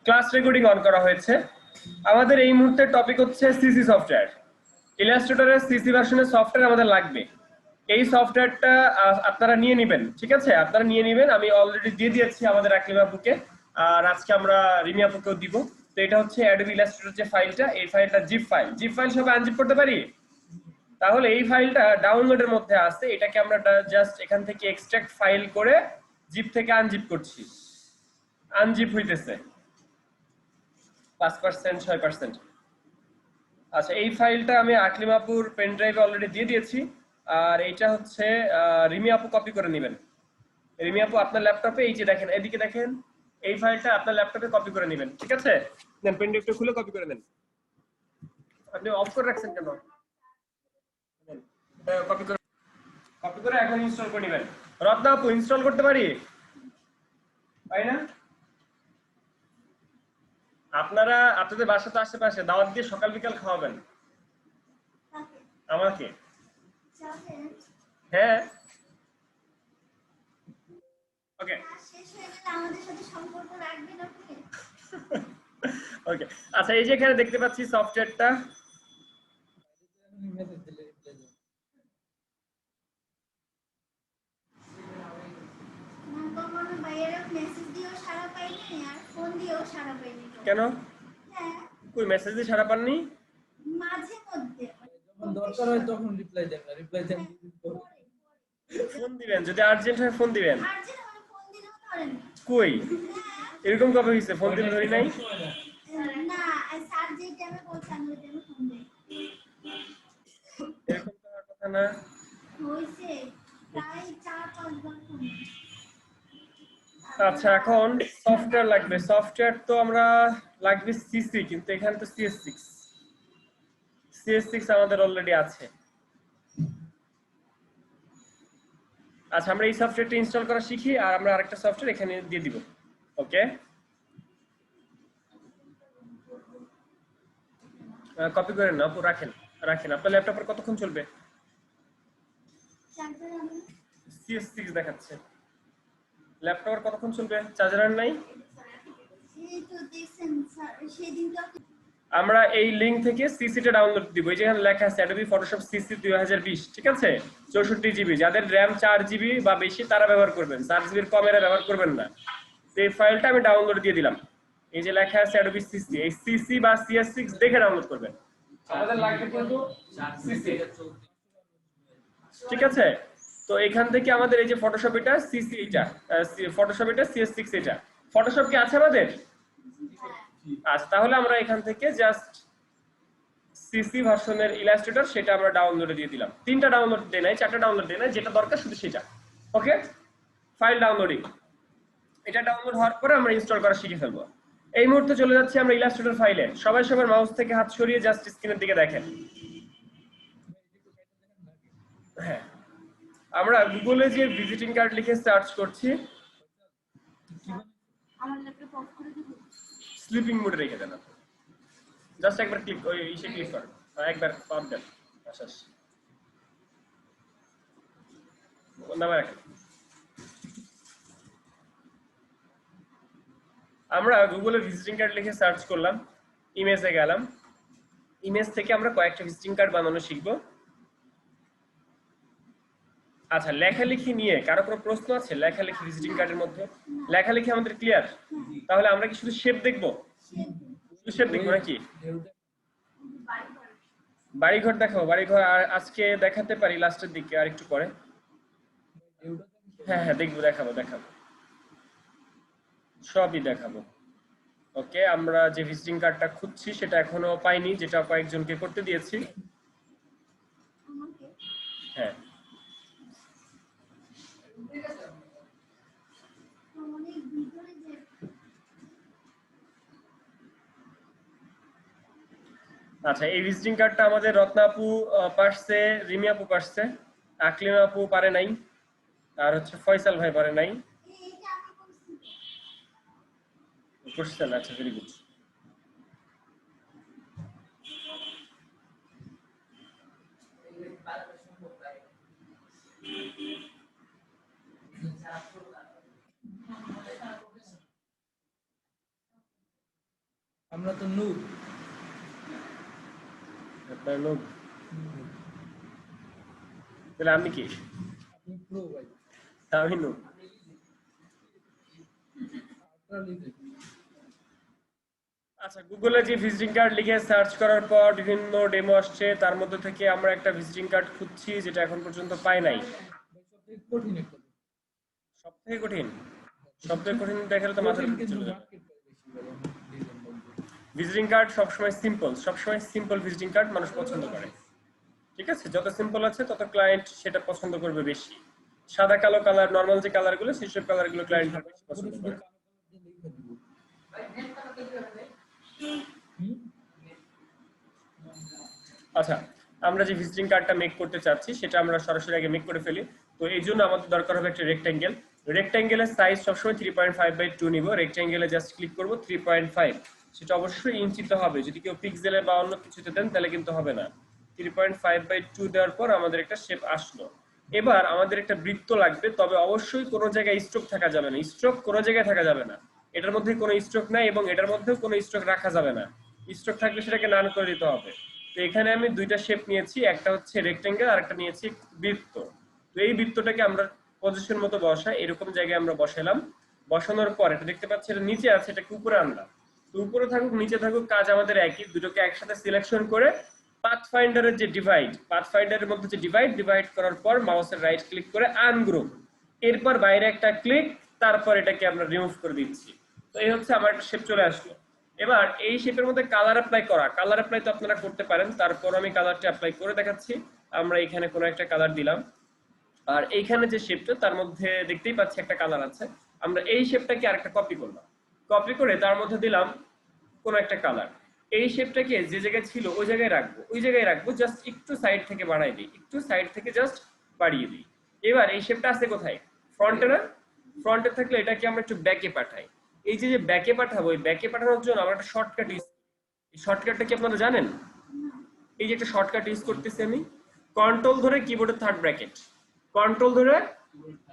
Class recording on করা হয়েছে। আমাদের এই মুহূর্তে টপিক হচ্ছে সিসি সফটওয়্যার। ইলাস্ট্রেটরের সিসি ভার্সনের সফটওয়্যার আমাদের লাগবে। এই সফটওয়্যারটা আপনারা নিয়ে নেবেন, ঠিক আছে? আপনারা নিয়ে নেবেন, আমি অলরেডি দিয়ে দিয়েছি আমাদের আকলিম আপুকে, আর আজকে আমরা রিমি আপুকেও দিব। তো এটা হচ্ছে অ্যাডোবি ইলাস্ট্রেটর যে ফাইলটা, এই ফাইলটা জিপ ফাইল। জিপ ফাইল সবাই আনজিপ করতে পারি? তাহলে এই ফাইলটা ডাউনলোডের মধ্যে আছে, এটাকে আমরা জাস্ট এখান থেকে এক্সট্রাক্ট ফাইল করে জিপ থেকে আনজিপ করছি। আনজিপ হইতেছে 5%, 6%। আচ্ছা, এই ফাইলটা আমি আকলিম আপুর পেন ড্রাইভে অলরেডি দিয়ে দিয়েছি। আর এইটা হচ্ছে রিমি আপু কপি করে নেবেন। রিমি আপু আপনার ল্যাপটপে এই যে দেখেন, এদিকে দেখেন, এই ফাইলটা আপনার ল্যাপটপে কপি করে নেবেন, ঠিক আছে? দেন পেন ড্রাইভটা খুলে কপি করে নেন। আপনি অফ করে রাখছেন কেন? কপি করে এখন ইনস্টল করে নেবেন। রত্না আপু ইনস্টল করতে পারি? পাই না? আপনারা আপনাদের বাসাতে আশেপাশে দাওয়াত দিয়ে সকাল বিকাল খাওয়াবেন আমাকে। হ্যাঁ, ওকে ওকে। আচ্ছা, এই যে এখানে দেখতে পাচ্ছি সফটওয়্যারটা, কেন কই মেসেজ দিয়ে সারা পাননি? মাঝে মধ্যে যখন দরকার হয় তখন রিপ্লাই দেন না, রিপ্লাই দেন ফোন দিবেন, যদি আর্জেন্ট হয় ফোন দিবেন। কই এরকম কবে হইছে ফোন দিলে ধরি নাই? না স্যার যে টাইমে বলছেন ওই টাইমে ফোন দেই। এরকম তো হওয়ার কথা না। হইছে প্রায় 4-5 বার ফোন। আচ্ছা, এখন সফটওয়্যার লাগবে। সফটওয়্যার তো আমরা লাগবে সিসি, কিন্তু এখানে তো CS6। CS6 আমাদের অলরেডি আছে। আচ্ছা, আমরা এই সফটওয়্যারটা ইনস্টল করা শিখি, আর আমরা আরেকটা সফটওয়্যার এখানে দিয়ে দিব। ওকে, কপি করেন না আপু, রাখেন রাখেন। আপনার ল্যাপটপের কতক্ষণ চলবে? CS6 দেখাচ্ছে। ল্যাপটপের কতক্ষণ চলবে? চার্জার নাই? আমরা এই লিংক থেকে সিসিটা ডাউনলোড দিব। এই যে এখানে লেখা আছে অ্যাডোবি ফটোশপ সিসি 2020, ঠিক আছে? 64 GB। যাদের র্যাম 4 GB বা বেশি তারা ব্যবহার করবেন, 4 GB কমেরা ব্যবহার করবেন না। তো এই ফাইলটা আমি ডাউনলোড দিয়ে দিলাম। এই যে লেখা আছে অ্যাডোবি সিসি, এই সিসি বা CS6 দেখে ডাউনলোড করবেন। আমাদের লাগবে কিন্তু সিসি, ঠিক আছে? তো এখান থেকে আমাদের এই যে ফটোশপ এটা সিসি, এটা ফটোশপ এটা CS6 এটা। ফটোশপ কি আছে আমাদের? আচ্ছা, তাহলে আমরা এখান থেকে জাস্ট সিসি ভার্সনের ইলাস্ট্রেটর সেটা আমরা ডাউনলোডে দিয়ে দিলাম। 3টা ডাউনলোড দেই নাই, 4টা ডাউনলোড দেই নাই, যেটা দরকার শুধু সেটা। ওকে, ফাইল ডাউনলোডিং। এটা ডাউনলোড হওয়ার পরে আমরা ইনস্টল করা শিখে ফেলবো। এই মুহূর্তে চলে যাচ্ছি আমরা ইলাস্ট্রেটর ফাইলে। সবাই সবার মাউস থেকে হাত সরিয়ে জাস্ট স্ক্রিনের দিকে দেখেন। হ্যাঁ, আমরা গুগলে যে ভিজিটিং কার্ড লিখে সার্চ করছি, স্লিপিং মোডে রেখে দেন। জাস্ট একবার ক্লিক, ওই ইসে ক্লিক করেন, একবার পাব দেন। আচ্ছা, নামে রাখেন। আমরা গুগলে ভিজিটিং কার্ড লিখে সার্চ করলাম, ইমেজে গেলাম, ইমেজ থেকে আমরা কয়েকটা ভিজিটিং কার্ড বানানো শিখবো। আচ্ছা, লেখালেখি নিয়ে কারো কোনো প্রশ্ন আছে? লেখালেখি ভিজিটিং কার্ডের মধ্যে লেখালেখি আমাদের ক্লিয়ার? তাহলে আমরা কি শুধু শেপ দেখবো? শুধু শেপ দেখবো নাকি? বাড়িঘর দেখাবো? বাড়িঘর আর আজকে দেখাতে পারি লাস্টের দিকে, আর একটু পরে। হ্যাঁ হ্যাঁ, দেখবো, দেখাবো দেখাবো, সবই দেখাবো। ওকে, আমরা যে ভিজিটিং কার্ডটা খুঁজছি সেটা এখনো পাইনি, যেটা কয়েকজনকে করতে দিয়েছি। হ্যাঁ, আচ্ছা, এই ভিজিটিং কার্ডটা আমাদের রত্না আপু পারছে, রিমি আপু পারছে, আকলিমা আপু পারে নাই, আর হচ্ছে ফয়সাল ভাই পারে নাই। করছেন? আচ্ছা, ভেরি গুড। আমরা তো নূর। আপনার লোক, তাহলে আমি কি? আপনি প্রো ভাই। আমি নোক। আল্ট্রা লিখে আচ্ছা, গুগলে যে ভিজিটিং কার্ড লিখে সার্চ করার পর বিভিন্ন ডেমো আসছে, তার মধ্যে থেকে আমরা একটা ভিজিটিং কার্ড খুঁজছি যেটা এখন পর্যন্ত পাই নাই। ভাই সবথেকে কঠিন একটা জিনিস। সব থেকে কঠিন, সব থেকে কঠিন দেখালে তো মাথার কঠিন উপর কিন্তু চলে যাবে। মার্কেট বেশি ভাই অনেক ডিজাইন বলতে। ভিজিটিং কার্ড সবসময় সিম্পল, সবসময় সিম্পল ভিজিটিং কার্ড মানুষ পছন্দ করে। ঠিক আছে, যত সিম্পল আছে তত ক্লায়েন্ট সেটা পছন্দ করবে বেশি। সাদা কালো কালার, নর্মাল যে কালার গুলো, সেসব কালার গুলো ক্লায়েন্ট বেশি শুধু পছন্দ শুধু করে। কালো কালার দিয়ে লিখে দিব। হুম? আচ্ছা, আমরা যে ভিজিটিং কার্ডটা মেক করতে চাচ্ছি সেটা আমরা সরাসরি আগে মেক করে ফেলি। তো এই জন্য আমাদের দরকার হবে একটা রেক্ট্যাঙ্গেল। রেক্ট্যাঙ্গেলের সাইজ সবসময় 3.5/2 নিব। রেক্ট্যাঙ্গেলে জাস্ট ক্লিক করব 3.5। সেটা অবশ্যই ইঞ্চিতে হবে, যদি কেউ পিক্সেলে বা অন্য কিছুতে দেন তাহলে কিন্তু হবে না। 3.5/2 দেওয়ার পর আমাদের একটা শেপ আসলো। এবার আমাদের একটা বৃত্ত লাগবে, তবে অবশ্যই কোনো জায়গায় স্ট্রোক থাকা যাবে না। স্ট্রোক কোনো জায়গায় থাকা যাবে না। এটার মধ্যে কোনো স্ট্রোক নাই এবং এটার মধ্যেও কোনো স্ট্রোক রাখা যাবে না। স্ট্রোক থাকলে সেটাকে নান করে দিতে হবে। তো এখানে আমি দুইটা শেপ নিয়েছি, একটা হচ্ছে রেক্টেঙ্গেল আর একটা নিয়েছি বৃত্ত। তো এই বৃত্তটাকে আমরা পজিশন মতো বসাই, এরকম জায়গায় আমরা বসালাম। বসানোর পর এটা দেখতে পাচ্ছি এটা নিচে আছে, এটাকে উপরে আনলাম। তো উপরে থাকুক নিচে থাকুক কাজ আমাদের একই, দুটোকে একসাথে সিলেকশন করে পাথফাইন্ডারের যে ডিভাইড, পাথফাইন্ডারের মধ্যে যে ডিভাইড করার পর মাউসের রাইট ক্লিক করে আনগ্রুপ, এরপর বাইরে একটা ক্লিক, তারপর এটাকে আমরা রিমুভ করে দিচ্ছি। তো এই হচ্ছে আমার একটা শেপ চলে আসলো। এবার এই শেপের মধ্যে কালার অ্যাপ্লাই করা, কালার অ্যাপ্লাই তো আপনারা করতে পারেন, তারপর আমি কালারটা অ্যাপ্লাই করে দেখাচ্ছি। আমরা এখানে কোনো একটা কালার দিলাম, আর এইখানে যে শেপটা তার মধ্যে দেখতেই পাচ্ছি একটা কালার আছে। আমরা এই শেপটাকে আরেকটা কপি করলাম, কপি করে তার মধ্যে দিলাম কোনো একটা কালার। এই শেপটাকে যে জায়গায় ছিল ওই জায়গায় রাখবো, ওই জায়গায় রাখবো, জাস্ট একটু সাইড থেকে বাড়াই দিই, একটু সাইড থেকে জাস্ট বাড়িয়ে দিই। এবার এই শেপটা আছে কোথায়? ফ্রন্টে না? ফ্রন্টে থাকলে এটাকে আমরা একটু ব্যাকে পাঠাই। এই যে যে ব্যাকে পাঠাবো, এই ব্যাকে পাঠানোর জন্য আমরা একটা শর্টকাট ইউজ, এই শর্টকাটটা কি আপনারা জানেন? এই যে একটা শর্টকাট ইউজ করতেছি আমি, কন্ট্রোল ধরে কিবোর্ডের থার্ড ব্র্যাকেট, কন্ট্রোল ধরে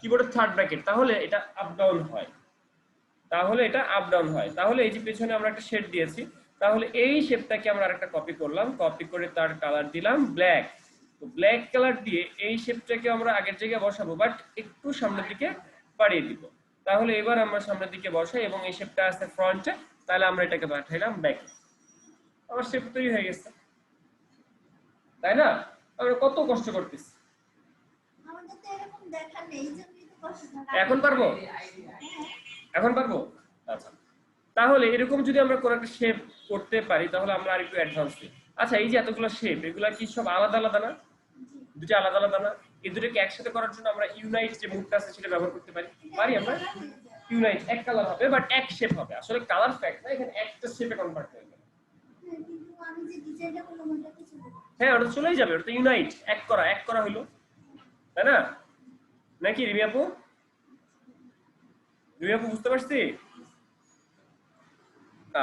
কিবোর্ডের থার্ড ব্র্যাকেট, তাহলে এটা আপ ডাউন হয়, তাহলে এটা আপ ডাউন হয়। তাহলে এই যে পেছনে আমরা একটা শেড দিয়েছি, তাহলে এই শেপটাকে আমরা আরেকটা কপি করলাম, কপি করে তার কালার দিলাম ব্ল্যাক। তো ব্ল্যাক কালার দিয়ে এই শেপটাকে আমরা আগের জায়গায় বসাবো, বাট একটু সামনের দিকে বাড়িয়ে দিব। তাহলে এবার আমরা সামনের দিকে বসাই এবং এই শেপটা আছে ফ্রন্টে, তাহলে আমরা এটাকে পাঠাইলাম ব্যাকে। আমার শেপ তৈরি হয়ে গেছে, তাই না? আমরা কত কষ্ট করতেছি। আমাদের তো এরকম দেখা নেই, জন্যই তো কষ্ট। এখন পারবো, এখন পারবো। আচ্ছা, তাহলে এরকম যদি আমরা কোনো একটা শেপ করতে পারি তাহলে আমরা আরেকটু অ্যাডভান্স দিই। আচ্ছা, এই যে এতগুলো শেপ, এগুলা কি সব আলাদা আলাদা না? দুটো আলাদা আলাদা না? এই দুটোকে একসাথে করার জন্য আমরা ইউনাইট যে মুডটা আছে সেটা ব্যবহার করতে পারি, পারি আমরা? ইউনাইট এক কালার হবে, বাট এক শেপ হবে। আসলে কালার ফ্যাক্ট না, এখানে একটা শেপে কনভার্ট হয়ে যাবে। কিন্তু আমি যে ডিজাইনটা করলাম ওটা কিছু না। হ্যাঁ, ওটা চলেই যাবে, ওটা তো ইউনাইট, এক করা, এক করা হলো, তাই না? নাকি রিমি আপু? রিমি আপু বুঝতে পারছি?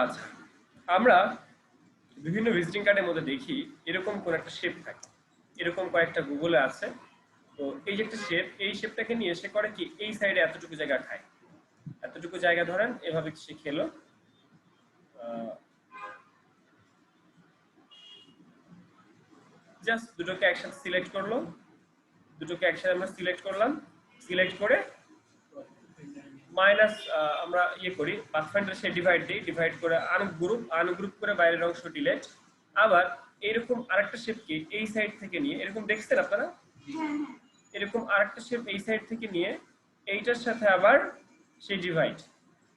আচ্ছা, আমরা বিভিন্ন ভিজিটিং কার্ডের মধ্যে দেখি এরকম কোন একটা শেপ থাকে, এরকম কয়েকটা গুগলে আছে। তো এই যে একটা শেপ, এই শেপটাকে নিয়ে সে করে কি, এই সাইডে এতটুকু জায়গা খায়, এতটুকু জায়গা ধরেন এভাবে সে খেলো। জাস্ট দুটোকে একসাথে সিলেক্ট করলো, দুটোকে একসাথে আমরা সিলেক্ট করলাম, সিলেক্ট করে মাইনাস আমরা ইয়ে করি, পাথফাইন্ডার সে ডিভাইড দিই, ডিভাইড করে আনগ্রুপ, আনগ্রুপ করে বাইরের অংশ ডিলেট। আবার এরকম আরেকটা শেপকে এই সাইড থেকে নিয়ে, এরকম দেখছেন আপনারা, হ্যাঁ হ্যাঁ, এরকম আরেকটা শেপ এই সাইড থেকে নিয়ে এইটার সাথে আবার সেই ডিভাইড,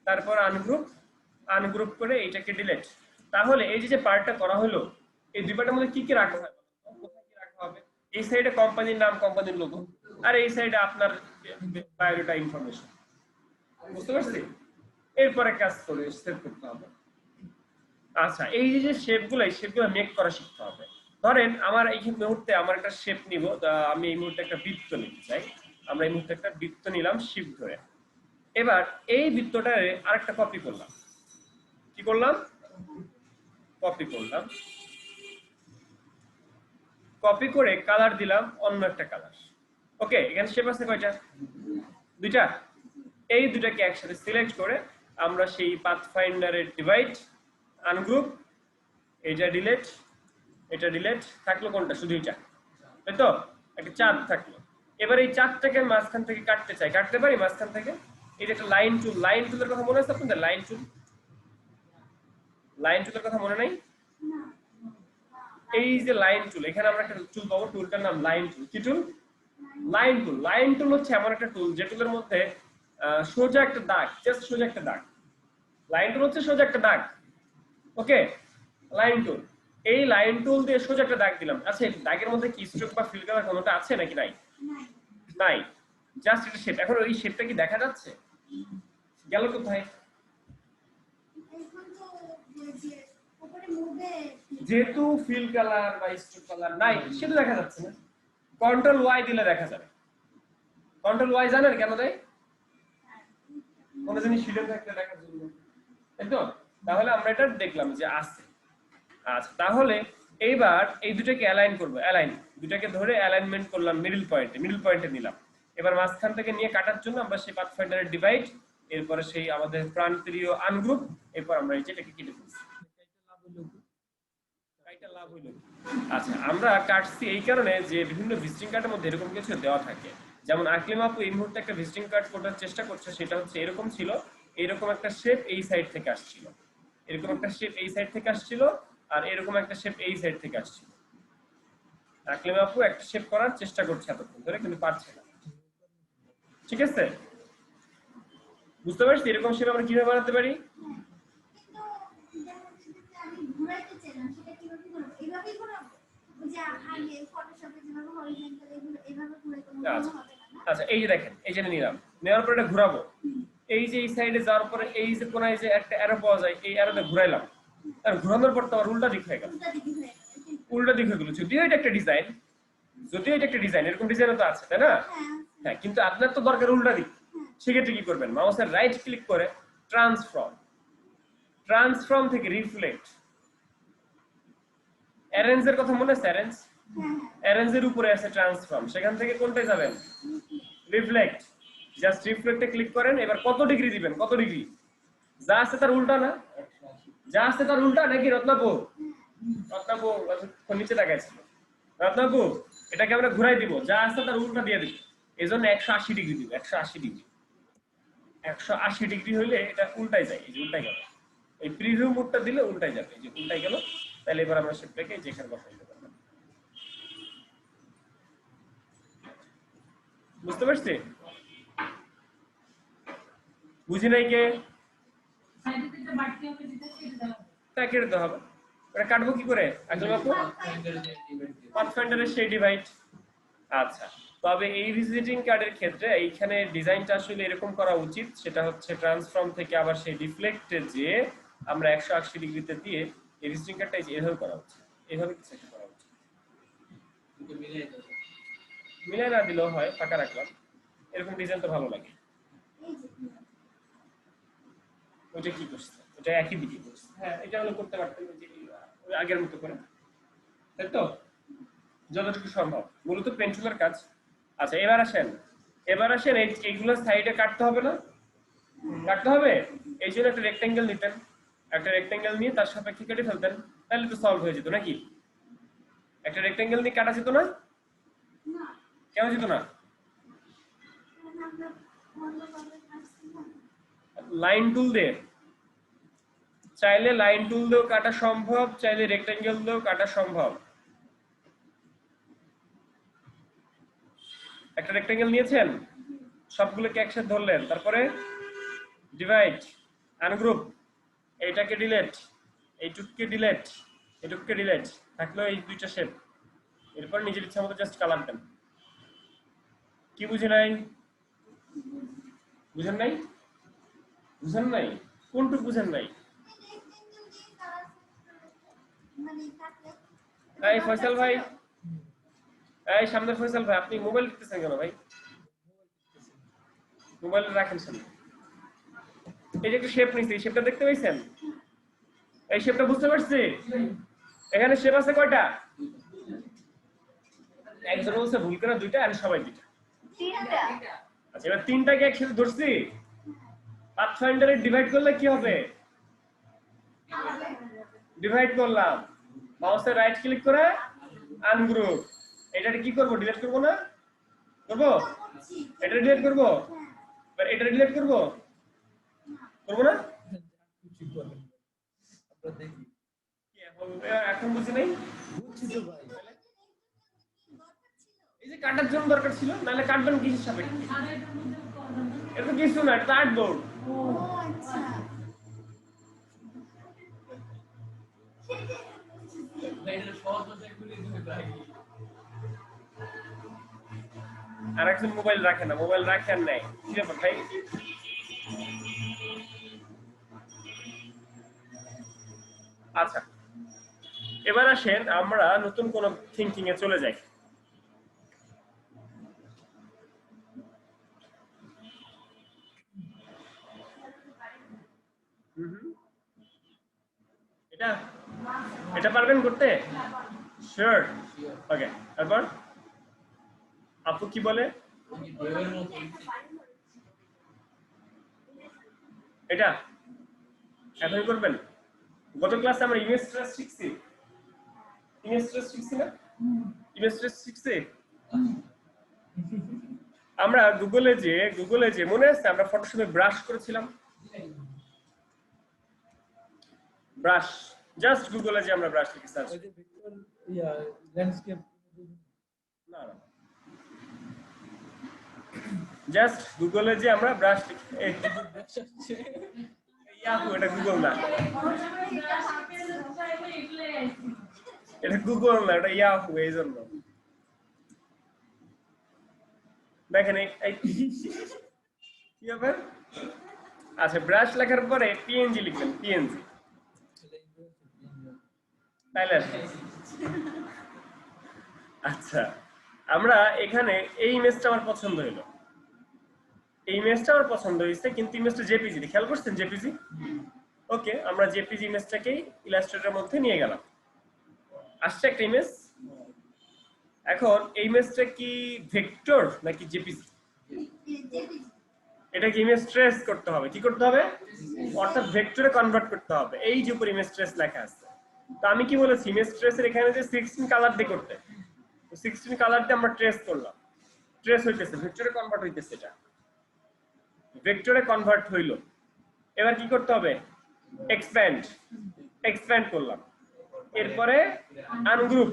তারপর আনগ্রুপ, আনগ্রুপ করে এইটাকে ডিলেট। তাহলে এই যে যে পার্টটা করা হলো, এই দুই পার্টের মধ্যে কি কি রাখা হয়, কোথায় কি রাখা হবে? এই সাইডে কোম্পানির নাম, কোম্পানির লোগো, আর এই সাইডে আপনার বায়োডাটা ইনফরমেশন। বুঝতে পারছি? এরপরে কাজ করে সেভ করতে হবে। আচ্ছা, এই যে যে শেপগুলো, এই শেপগুলো মেক করা শিখতে হবে। ধরেন আমার এই মুহূর্তে আমার একটা শেপ নিব, আমি এই মুহূর্তে একটা বৃত্ত নিতে চাই। আমরা এই মুহূর্তে একটা বৃত্ত নিলাম শিফট ধরে। এবার এই বৃত্তটারে আরেকটা কপি করলাম, কি করলাম? কপি করলাম, কপি করে কালার দিলাম অন্য একটা কালার। ওকে, এখানে শেপ আছে কয়টা? দুইটা। এই দুটাকে একসাথে সিলেক্ট করে আমরা সেই পাথফাইন্ডারের ডিভাইড, আনগ্রুপ, এইটা ডিলেট, এটা ডিলেট, থাকলো কোনটা? শুধু এটা, তাই তো? একটা চাঁদ থাকলো। এবার এই চাঁদটাকে মাঝখান থেকে কাটতে চাই, কাটতে পারি মাঝখান থেকে? এটা একটা লাইন টুল, লাইন টুলের কথা মনে আছে আপনাদের? লাইন টুল, লাইন টুলের কথা মনে নাই? না এই যে লাইন টুল, এখানে আমরা একটা টুল পাবো, টুলটার নাম লাইন টুল। কি টুল? Line tool. লাইন টুল হচ্ছে এমন একটা টুল যে টুলের মধ্যে সোজা একটা দাগ, জাস্ট সোজা একটা দাগ। লাইন টুল হচ্ছে সোজা একটা দাগ। ওকে, লাইন টুল। এই লাইন টুল দিয়ে সোজা একটা দাগ দিলাম। আচ্ছা, এই দাগের মধ্যে কি স্ট্রোক বা ফিল কালার কোনোটা আছে নাকি নাই? নাই নাই, জাস্ট এটা শেপ। এখন ওই শেপটা কি দেখা যাচ্ছে? গেল কোথায়? এখন তো যে উপরে মুভে যেহেতু ফিল কালার বা স্ট্রোক কালার নাই, সেটা দেখা যাচ্ছে না। কন্ট্রোল ওয়াই দিলে দেখা যাবে। কন্ট্রোল ওয়াই জানেন কেন দেয়? কোনো জিনিস হিডেন থাকলে দেখার জন্য, তাই তো? তাহলে আমরা এটা দেখলাম যে আছে। আচ্ছা, তাহলে এইবার এই দুটাকে অ্যালাইন করব। অ্যালাইন, দুটাকে ধরে অ্যালাইনমেন্ট করলাম মিডল পয়েন্টে, মিডল পয়েন্টে নিলাম। এবার মাঝখান থেকে নিয়ে কাটার জন্য আমরা সেই পাথফাইন্ডারের ডিভাইড, এরপরে সেই আমাদের প্রান্তীয় আনগ্রুপ, এরপর আমরা এই যেটাকে কেটে ফেলছি। কাইটা লাভ হইল। আচ্ছা, আমরা কাটছি এই কারণে যে বিভিন্ন ভিজিটিং কার্ডের মধ্যে এরকম কিছু দেওয়া থাকে। যেমন আকলিম আপু এই মুহূর্তে একটা ভিজিটিং কার্ড করার চেষ্টা করছে, সেটা হচ্ছে এরকম ছিল, এরকম একটা শেপ এই সাইড থেকে আসছিল, এরকম একটা শেপ এই সাইড থেকে আসছিল, আর এরকম একটা শেপ এই সাইড থেকে আসছিল। আকলিম আপু একটা শেপ করার চেষ্টা করছে এতক্ষণ ধরে, কিন্তু পারছে না। ঠিক আছে, বুঝতে পারছি এরকম শেপ আমরা কিভাবে বানাতে পারি? কিন্তু যেমন সেটাকে আমি ঘুরাইতে চাইলাম, সেটা কিভাবে ঘুরাবো? এইভাবেই ঘুরাবো? ওই যে আগে ফটোশপে যেভাবে হরিজন্টাল এগুলো এভাবে ঘুরে কোনো আচ্ছা হবে না না? আচ্ছা, এই যে দেখেন, এই যে নিলাম, নেওয়ার পর এটা ঘুরাবো। এই যে এই সাইডে যাওয়ার পরে এই যে কোনায় যে একটা অ্যারো পাওয়া যায়, এই অ্যারোতে ঘুরাইলাম। আর ঘোরানোর পর তো আবার উল্টা দিক হয়ে গেল, উল্টা দিকে হয়ে গেল। উল্টা দিক হয়ে গেল। যদিও এটা একটা ডিজাইন, যদিও এটা একটা ডিজাইন, এরকম ডিজাইনও তো আছে, তাই না? হ্যাঁ হ্যাঁ, কিন্তু আপনার তো দরকার উল্টা দিক। সেক্ষেত্রে কি করবেন? মাউসের রাইট ক্লিক করে ট্রান্সফর্ম, ট্রান্সফর্ম থেকে রিফ্লেক্ট। অ্যারেঞ্জের কথা মনে আছে? অ্যারেঞ্জ, হ্যাঁ অ্যারেঞ্জের উপরে আছে ট্রান্সফর্ম, সেখান থেকে কোনটায় যাবেন? রিফ্লেক্ট। জাস্ট রিফ্লেক্টে ক্লিক করেন। এবার কত ডিগ্রি দিবেন? কত ডিগ্রি? যা আছে তার উল্টা না? যা আছে তার উল্টা নাকি রত্নাপু? রত্নাপু নিচে তাকাইছিল। রত্নাপু, এটাকে আমরা ঘুরাই দিব, যা আছে তার উল্টা দিয়ে দিব। এই জন্য 180 ডিগ্রি দিব, 180 ডিগ্রি। 180 ডিগ্রি হইলে এটা উল্টাই যায়, এই যে উল্টাই গেল। এই প্রিভিউ মোডটা দিলে উল্টাই যাবে, এই যে উল্টাই গেল। তাহলে এবার আমরা শেপটাকে যেখানে বসাই দিতে পারবো। বুঝতে পারছি? বুঝি নাই কে? তা কেটে দিতে হবে। এটা কাটবো কি করে? একদম আপু পাথফাইন্ডারের সেই ডিভাইড। আচ্ছা, তবে এই ভিজিটিং কার্ডের ক্ষেত্রে এইখানে ডিজাইনটা আসলে এরকম করা উচিত। সেটা হচ্ছে ট্রান্সফর্ম থেকে আবার সেই রিফ্লেক্টে যে আমরা 180 ডিগ্রিতে দিয়ে এই ভিজিটিং কার্ডটা এভাবে করা উচিত, এভাবে কিছু একটা করা উচিত। মিলাই না দিলেও হয়, ফাঁকা রাখলাম। এরকম ডিজাইন তো ভালো লাগে। এই যে ওইটা কি করছে? ওটা একই দিকে করছে। হ্যাঁ, এটা হলো করতে পারতেন যে ওই আগের মতো করে, তাই তো? যতটুকু সম্ভব, মূলত পেন্সিলের কাজ। আচ্ছা, এবার আসেন, এবার আসেন এইগুলো সাইডে কাটতে হবে না? কাটতে হবে। এই জন্য একটা রেক্টেঙ্গেল নিতেন, একটা রেক্টেঙ্গেল নিয়ে তার সাপেক্ষে কেটে ফেলতেন, তাহলে তো সলভ হয়ে যেত নাকি? একটা রেক্টেঙ্গেল নিয়ে কাটা যেত না? না কেন যেত না? কারণ আমরা অন্যভাবে কাটছি না। লাইন টুল দিয়ে চাইলে লাইন টুল দিয়েও কাটা সম্ভব, চাইলে রেক্টেঙ্গেল দিয়েও কাটা সম্ভব। একটা রেক্টেঙ্গেল নিয়েছেন, সবগুলোকে একসাথে ধরলেন, তারপরে ডিভাইড, আনগ্রুপ, এইটাকে ডিলেট, এইটুককে ডিলেট, এইটুককে ডিলেট, থাকলো এই দুইটা শেপ। এরপর নিজের ইচ্ছা মতো জাস্ট কালার দেন। কি বুঝে নাই? বুঝেন নাই? বুঝেন নাই? কোনটুকু বুঝেন নাই? মানে কাটলে এই ফয়সাল ভাই, এই সামনে ফয়সাল ভাই, আপনি মোবাইল টিপতেছেন কেন ভাই? মোবাইল রাখেন সামনে। এই যে একটা শেপ নিছি, এই শেপটা দেখতে পাইছেন? এই শেপটা বুঝতে পারছি? এখানে শেপ আছে কয়টা? একজন বলছে ভুল করে দুইটা, আর সবাই দুইটা। তিনটা আচ্ছা, এবার তিনটাকে একসাথে ধরছি, পাথফাইন্ডারে ডিভাইড করলে কি হবে? ডিভাইড করলাম, মাউসের রাইট ক্লিক করে আনগ্রুপ। এটা কি করব, ডিলিট করব না? করব? তো করছি। এটা ডিলিট করব, হ্যাঁ। এবার এটা ডিলিট করব, করব না? কিছু করেন আমরা দেখি কি এখন বুঝি নাই? বুঝছি তো ভাই দরকার ছিল। এই যে কাটার জন্য দরকার ছিল, নাহলে কাটবেন কি হিসাবে? এটা তো কিছু না, এটা আর্টবোর্ড। ও আচ্ছা। এটা সহজ ভাষায় করে দিতে ভাই আর একজন মোবাইল রাখে না, মোবাইল রাখে আর নাই, কি ব্যাপার ভাই? আচ্ছা, এবার আসেন আমরা নতুন কোন থিঙ্কিং এ চলে যাই। এটা এটা পারবেন করতে? শিওর? ওকে, তারপর আপু কি বলে? দেবের মতো এটা এখন করবেন? গত ক্লাসে আমরা ইমেজ ট্রেস শিখছি, ইমেজ ট্রেস শিখছি না? ইমেজ ট্রেস শিখছি আমরা গুগলে যে মনে আছে আমরা ফটোশপে ব্রাশ করেছিলাম, ব্রাশ, জাস্ট গুগলে যে আমরা ব্রাশ লিখে সার্চ, ওই যে ভেক্টর ইয়া ল্যান্ডস্কেপ না না, জাস্ট গুগলে যে আমরা ব্রাশ লিখি, ইয়াহু, এটা গুগল না, এটা গুগল না, এটা ইয়াহু, এই জন্য দেখেন কি হবে। আচ্ছা, ব্রাশ লেখার পরে পিএনজি লিখবেন, পিএনজি, তাইলে আসবে। আচ্ছা, আমরা এখানে এই ইমেজটা আমার পছন্দ হলো, এই ইমেজটা আমার পছন্দ হয়েছে, কিন্তু ইমেজটা জেপিজি, খেয়াল করছেন জেপিজি? ওকে, আমরা জেপিজি ইমেজটাকেই ইলাস্ট্রেটরের মধ্যে নিয়ে গেলাম, আসছে একটা ইমেজ। এখন এই ইমেজটা কি ভেক্টর নাকি জেপিজি? এটা কি ইমেজ ট্রেস করতে হবে, কি করতে হবে? অর্থাৎ ভেক্টরে কনভার্ট করতে হবে, এই যে উপর ইমেজ ট্রেস লেখা আছে। তো আমি কি বলেছি, ইমেজ ট্রেসের এখানে যে 16 কালার দিয়ে করতে, তো 16 কালার দিয়ে আমরা ট্রেস করলাম, ট্রেস হইতেছে, ভেক্টরে কনভার্ট হইতেছে, এটা ভেক্টরে কনভার্ট হইলো। এবার কি করতে হবে? এক্সপ্যান্ড, এক্সপ্যান্ড করলাম, এরপরে আনগ্রুপ,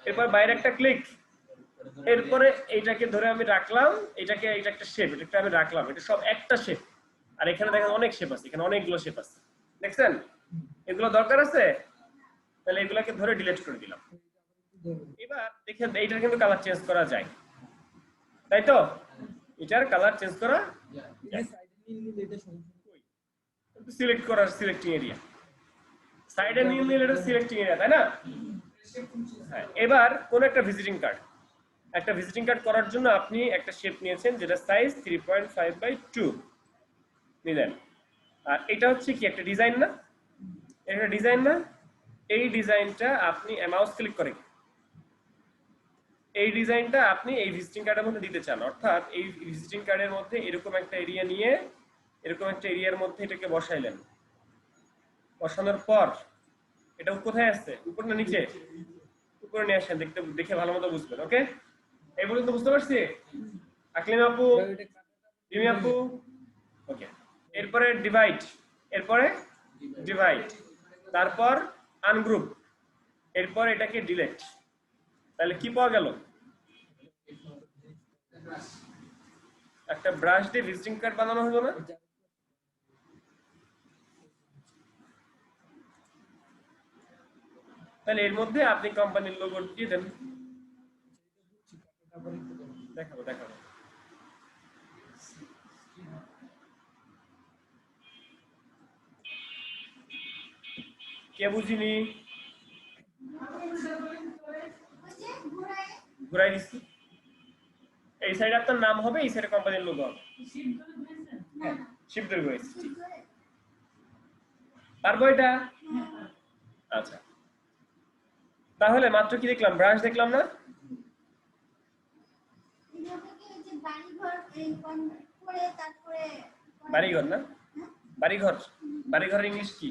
এরপর বাইরে একটা ক্লিক, এরপরে এইটাকে ধরে আমি রাখলাম, এটা একটা শেপ, এটা আমি রাখলাম, এটা সব একটা শেপ। আর এখানে দেখেন অনেক শেপ আছে, এখানে অনেকগুলো শেপ আছে, দেখছেন? এগুলো দরকার আছে, তাহলে এগুলোকে ধরে ডিলিট করে দিলাম। এবার দেখেন এইটার কিন্তু কালার চেঞ্জ করা যায়, তাই তো? এটার কালার চেঞ্জ করা যায়, সিলেক্ট করার সিলেক্টিং এরিয়া, সাইডে নীল নীল, এটা সিলেক্টিং এরিয়া, তাই না? হ্যাঁ, এবার কোন একটা ভিজিটিং কার্ড, একটা ভিজিটিং কার্ড করার জন্য আপনি একটা শেপ নিয়েছেন যেটা সাইজ 3.5/2 নিলেন, আর এটা হচ্ছে কি একটা ডিজাইন না? এটা ডিজাইন না? এই ডিজাইনটা আপনি মাউস ক্লিক করে এই ডিজাইনটা আপনি এই ভিজিটিং কার্ডের মধ্যে দিতে চান, অর্থাৎ এই ভিজিটিং কার্ডের মধ্যে এরকম একটা এরিয়া নিয়ে এরকম একটা এরিয়ার মধ্যে এটাকে বসাইলেন, বসানোর পর এটা কোথায় আসছে, উপর না নিচে? উপরে নিয়ে আসেন, দেখে ভালো মতো বুঝবেন। ওকে, এই পর্যন্ত বুঝতে পারছি? আকলিম আপু, রিমি আপু, ওকে। এরপরে ডিভাইড, এরপরে ডিভাইড, তারপর আনগ্রুপ, এরপর এটাকে ডিলিট। তাহলে কি পাওয়া গেল? একটা ব্রাশ দিয়ে ভিজিটিং কার্ড বানানো হলো না? তাহলে এর মধ্যে আপনি কোম্পানির লোগো দিয়ে দেন, দেখাবো দেখাবো। কে বুঝিনি? ঘুরাই দিচ্ছি, এই সাইডে আপনার নাম হবে, এই সাইডে কোম্পানির লোগো হবে। শিপ ধরে ঘুরাইছি, পারবো এটা? আচ্ছা, তাহলে মাত্র কি দেখলাম? ব্রাশ দেখলাম না? বাড়িঘর না? বাড়িঘর, বাড়িঘরের ইংলিশ কি?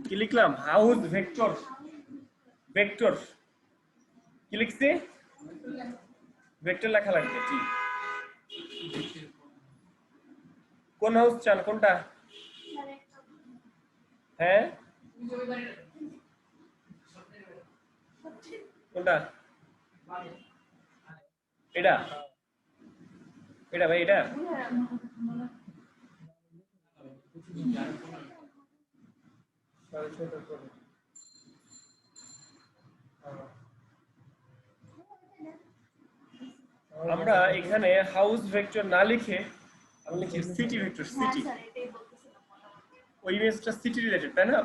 কি লিখলাম? House vector. ভেক্টর কি লিখছি? ভেক্টর লেখা লাগবে। জি, কোন হাউস চান? কোনটা? হ্যাঁ, কোনটা? এটা এটা ভাই, এটা আমরা এখানে হাউস ভেক্টর না লিখে আমরা লিখি সিটি ভেক্টর। সিটি, ওই ইমেজটা সিটি রিলেটেড, তাই না?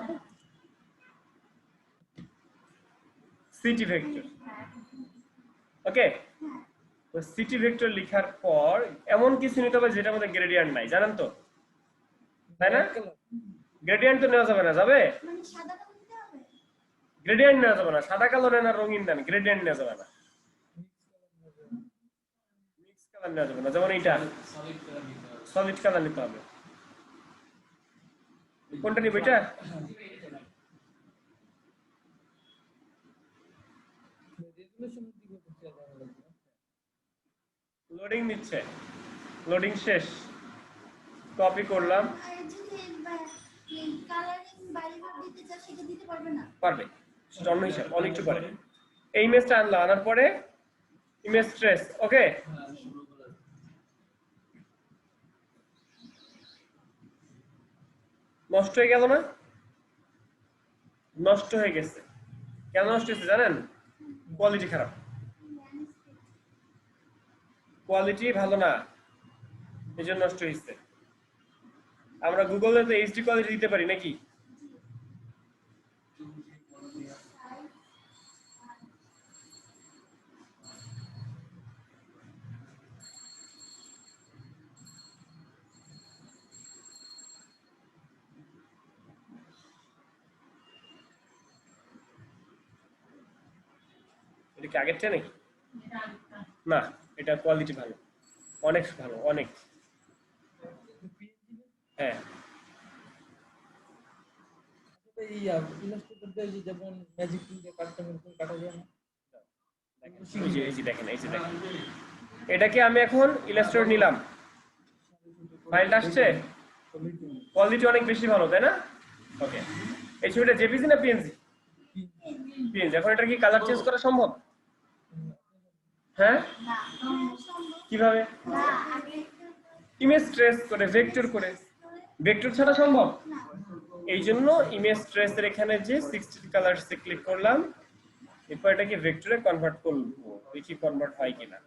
সিটি ভেক্টর, ওকে। তো সিটি ভেক্টর লেখার পর এমন কিছু নিতে হবে যেটা আমাদের গ্রেডিয়েন্ট নাই, জানেন তো, তাই না? গ্রেডিয়েন্ট তো নেওয়া যাবে না, যাবে? মানে সাদা কালো দিতে হবে? গ্রেডিয়েন্ট নেওয়া যাবে না, সাদা কালো নেন আর রঙিন নেন, গ্রেডিয়েন্ট নেওয়া যাবে না, মিক্স কালার নেওয়া যাবে না। যেমন এইটা সলিড কালার নিতে হবে। কোনটা নিব? এটা লোডিং নিচ্ছে, লোডিং শেষ, কপি করলাম। আর যদি কালারিং বাইরে দিতে চাও সেটা দিতে পারবে না? পারবে, সেটা অন্য হিসাব, অনেকটু পারে। এই ইমেজটা আনলাম, আনার পরে ইমেজ ট্রেস, ওকে। নষ্ট হয়ে গেল না? নষ্ট হয়ে গেছে। কেন নষ্ট হয়েছে জানেন? কোয়ালিটি খারাপ, কোয়ালিটি ভালো না, এই জন্য নষ্ট হয়েছে। আমরা গুগলে তো এইচডি কোয়ালিটি দিতে পারি নাকি? এটা কি আগেরটা নাকি? না, এটা কোয়ালিটি ভালো, অনেক ভালো, অনেক। হ্যাঁ, যেমন ম্যাজিক দিয়ে কাটতে কাটা যায় না? এই যে দেখেন, এই যে দেখেন, এটাকে আমি এখন ইলাস্ট্রেটর নিলাম, ফাইলটা আসছে, কোয়ালিটি অনেক বেশি ভালো, তাই না? ওকে, এই ছবিটা জেপিজি না পিএনজি? পিএনজি। এখন এটা কি কালার চেঞ্জ করা সম্ভব? হ্যাঁ, না, সম্ভব কিভাবে? না। আগে ইমেজ ট্রেস করে, ভেক্টর করে, ভেক্টর ছাড়া সম্ভব? না, এই জন্য ইমেজ ট্রেসের এখানে যে 16 কালারসে ক্লিক করলাম, এরপর এটাকে ভেক্টরে কনভার্ট করব, দেখি কনভার্ট হয় কিনা।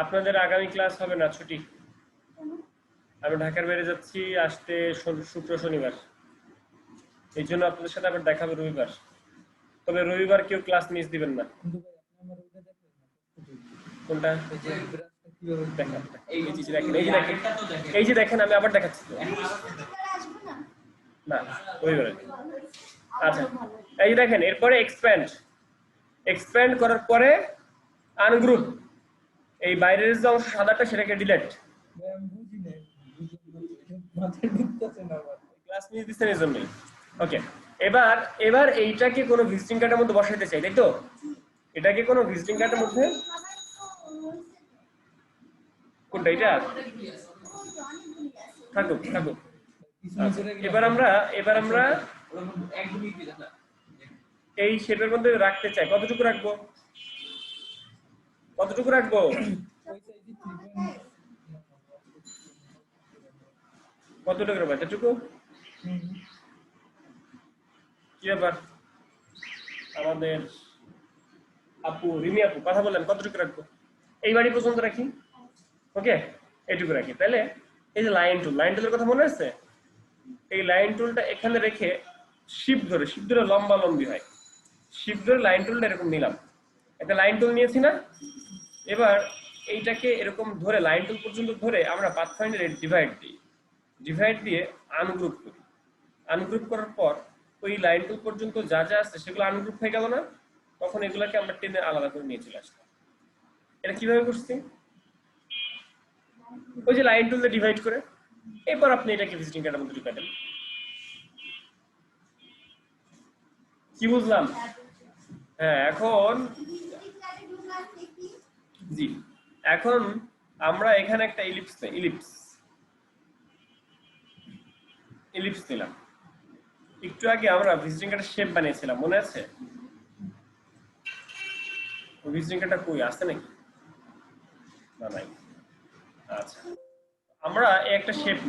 আপনাদের আগামী ক্লাস হবে না, ছুটি। আমি ঢাকার বাইরে যাচ্ছি, আসতে শুক্র শনিবার, এই জন্য আপনাদের সাথে আবার দেখা হবে রবিবার। তবে রবিবার কেউ ক্লাস মিস দিবেন না। কোনটা? দেখেন, এই যে দেখেন, এই যে দেখেন, এই যে দেখেন, আমি আবার দেখাচ্ছি তো। আসবো না। না, রবিবারে। আচ্ছা, এই যে দেখেন, এরপরে এক্সপ্যান্ড, এক্সপ্যান্ড করার পরে আনগ্রুপ, এই বাইরের যে অংশ সাদাটা সেটাকে ডিলিট। ক্লাস মিস দিচ্ছেন এই জন্যই। ওকে, এবার এবার এইটাকে কোনো ভিজিটিং কার্ডের মধ্যে বসাইতে চাই, তাই তো? এটাকে কোনো ভিজিটিং কার্ডের মধ্যে, কোনটা? এটা থাকুক, থাকুক। এবার আমরা এই শেপের মধ্যে রাখতে চাই, কতটুকু রাখবো? কতটুকু রাখবো? কতটুকু রাখবো? এতটুকু? কি ব্যাপার? আমাদের আপু, রিমি আপু কথা বললেন, কতটুকু রাখবো? এই বাড়ি পর্যন্ত রাখি, ওকে, এইটুকু রাখি। তাহলে এই যে লাইন টুল, লাইন টুলের কথা মনে আছে? এই লাইন টুলটা এখানে রেখে শিফট ধরে লম্বা লম্বি হয়, শিফট ধরে লাইন টুলটা এরকম নিলাম, একটা লাইন টুল নিয়েছি না? এবার এইটাকে এরকম ধরে লাইন টুল পর্যন্ত ধরে আমরা পাথফাইন্ডারে ডিভাইড দিয়ে আনগ্রুপ করি। আনগ্রুপ করার পর ওই লাইন টুল পর্যন্ত যা যা আছে সেগুলো আনগ্রুপ হয়ে গেল না, তখন এগুলাকে আমরা টেনে আলাদা করে নিয়ে চলে আসলাম। এটা কিভাবে করছি? ওই যে লাইন টুল দিয়ে ডিভাইড করে, এরপর আপনি এটাকে ভিজিটিং কার্ডের মধ্যে ঢুকাই দেন। কি বুঝলাম? হ্যাঁ, এখন জি, এখন আমরা এখানে একটা ইলিপস নিলাম। একটু আগে আমরা ভিজিটিং কার্ডের শেপ বানিয়েছিলাম, মনে আছে? ভিজিটিং কার্ডটা কই আছে নাকি? না, নাই। আচ্ছা, আমরা একটা শেপ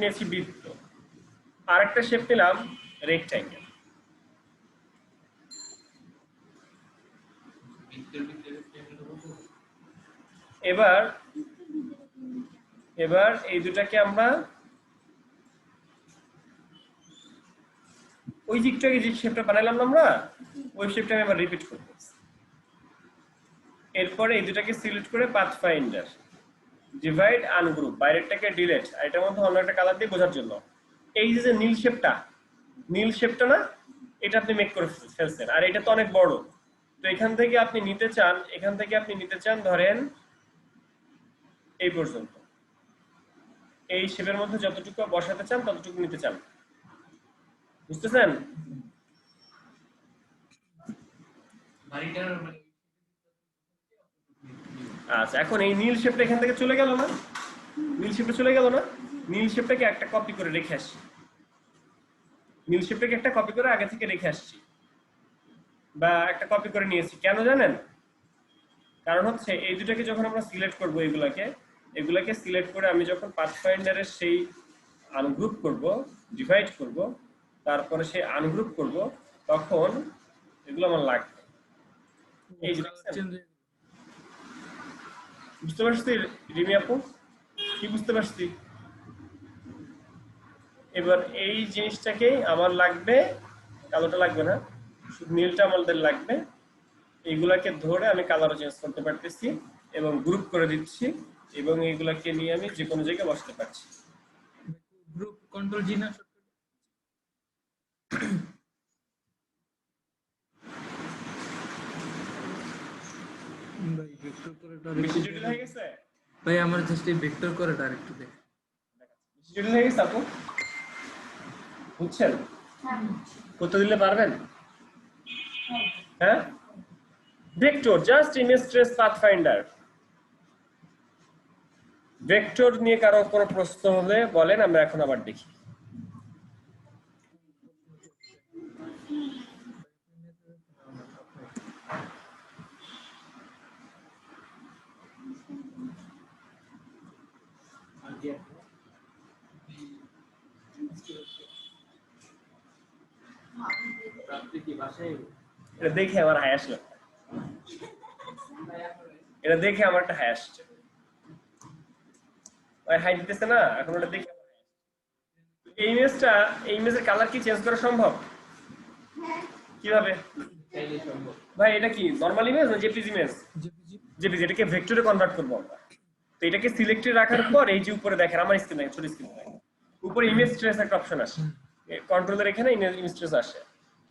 নিয়েছি, বৃত্ত, আর একটা শেপ নিলাম রেক্ট্যাঙ্গেল। এবার এই দুটাকে আমরা ওই যে একটু আগে যে শেপটা বানাইলাম না আমরা, ওই শেপটা আমি আবার রিপিট করব। এরপরে এই দুটাকে সিলেক্ট করে পাথফাইন্ডার ডিভাইড আনগ্রুপ, বাইরেরটাকে ডিলিট, আর এটার মধ্যে অন্য একটা কালার দিয়ে বোঝার জন্য এই যে নীল শেপটা না, এটা আপনি মেক করে ফেলছেন। আর এটা তো অনেক বড়, তো এখান থেকে আপনি নিতে চান ধরেন এই পর্যন্ত, এই শেপের মধ্যে যতটুকু বসাতে চান ততটুকু নিতে চান, বুঝতেছেন? আচ্ছা, এখন এই নীল শেপটা এখান থেকে চলে গেল না, নীল শেপটাকে একটা কপি করে রেখে আসছি, আগে থেকে রেখে আসছি বা একটা কপি করে নিয়েছি। কেন জানেন? কারণ হচ্ছে এই দুটাকে যখন আমরা সিলেক্ট করব, এগুলাকে সিলেক্ট করে আমি যখন পাথফাইন্ডারের সেই আনগ্রুপ করব, ডিভাইড করব, তারপরে সেই আনগ্রুপ করব, তখন এগুলো আমার লাগবে। এই যে বুঝতে পারছি রিমি আপু? কি বুঝতে পারছি? এবার এই জিনিসটাকেই আমার লাগবে, কালোটা লাগবে না, শুধু নীলটা আমাদের লাগবে। এইগুলাকে ধরে আমি কালারও চেঞ্জ করতে পারতেছি এবং গ্রুপ করে দিচ্ছি, এবং এইগুলাকে নিয়ে আমি যে কোনো জায়গায় বসাতে পারছি। গ্রুপ কন্ট্রোল জি না ভাই, ভেক্টর করে বেশি জটিল হয়ে গেছে ভাই, আমার জাস্ট এই ভেক্টর করে একটু দেখ। বেশি জটিল হয়ে গেছে আপু, বুঝছেন? কত দিলে পারবেন? হ্যাঁ, vector just image trace pathfinder. Vector নিয়ে কারো কোনো প্রশ্ন হলে বলেন, আমরা এখন আবার দেখি। এটা দেখে আমার হাই আসলো, একটা হাই আসছে। ওই হাই দিতেছে না এখন, ওটা দেখে এই ইমেজের কালার কি চেঞ্জ করা সম্ভব? কিভাবে ভাই? এটা কি নরমাল ইমেজ না জেপিজি ইমেজ? জেপিজি। এটাকে ভেক্টরে কনভার্ট করব আমরা। তো এটাকে সিলেক্টে রাখার পর এই যে উপরে দেখেন, আমার স্ক্রিনে ছোট স্ক্রিনে দেখেন, উপরে ইমেজ ট্রেস একটা অপশন আসে, কন্ট্রোলের এখানে ইমেজ ট্রেস আসে।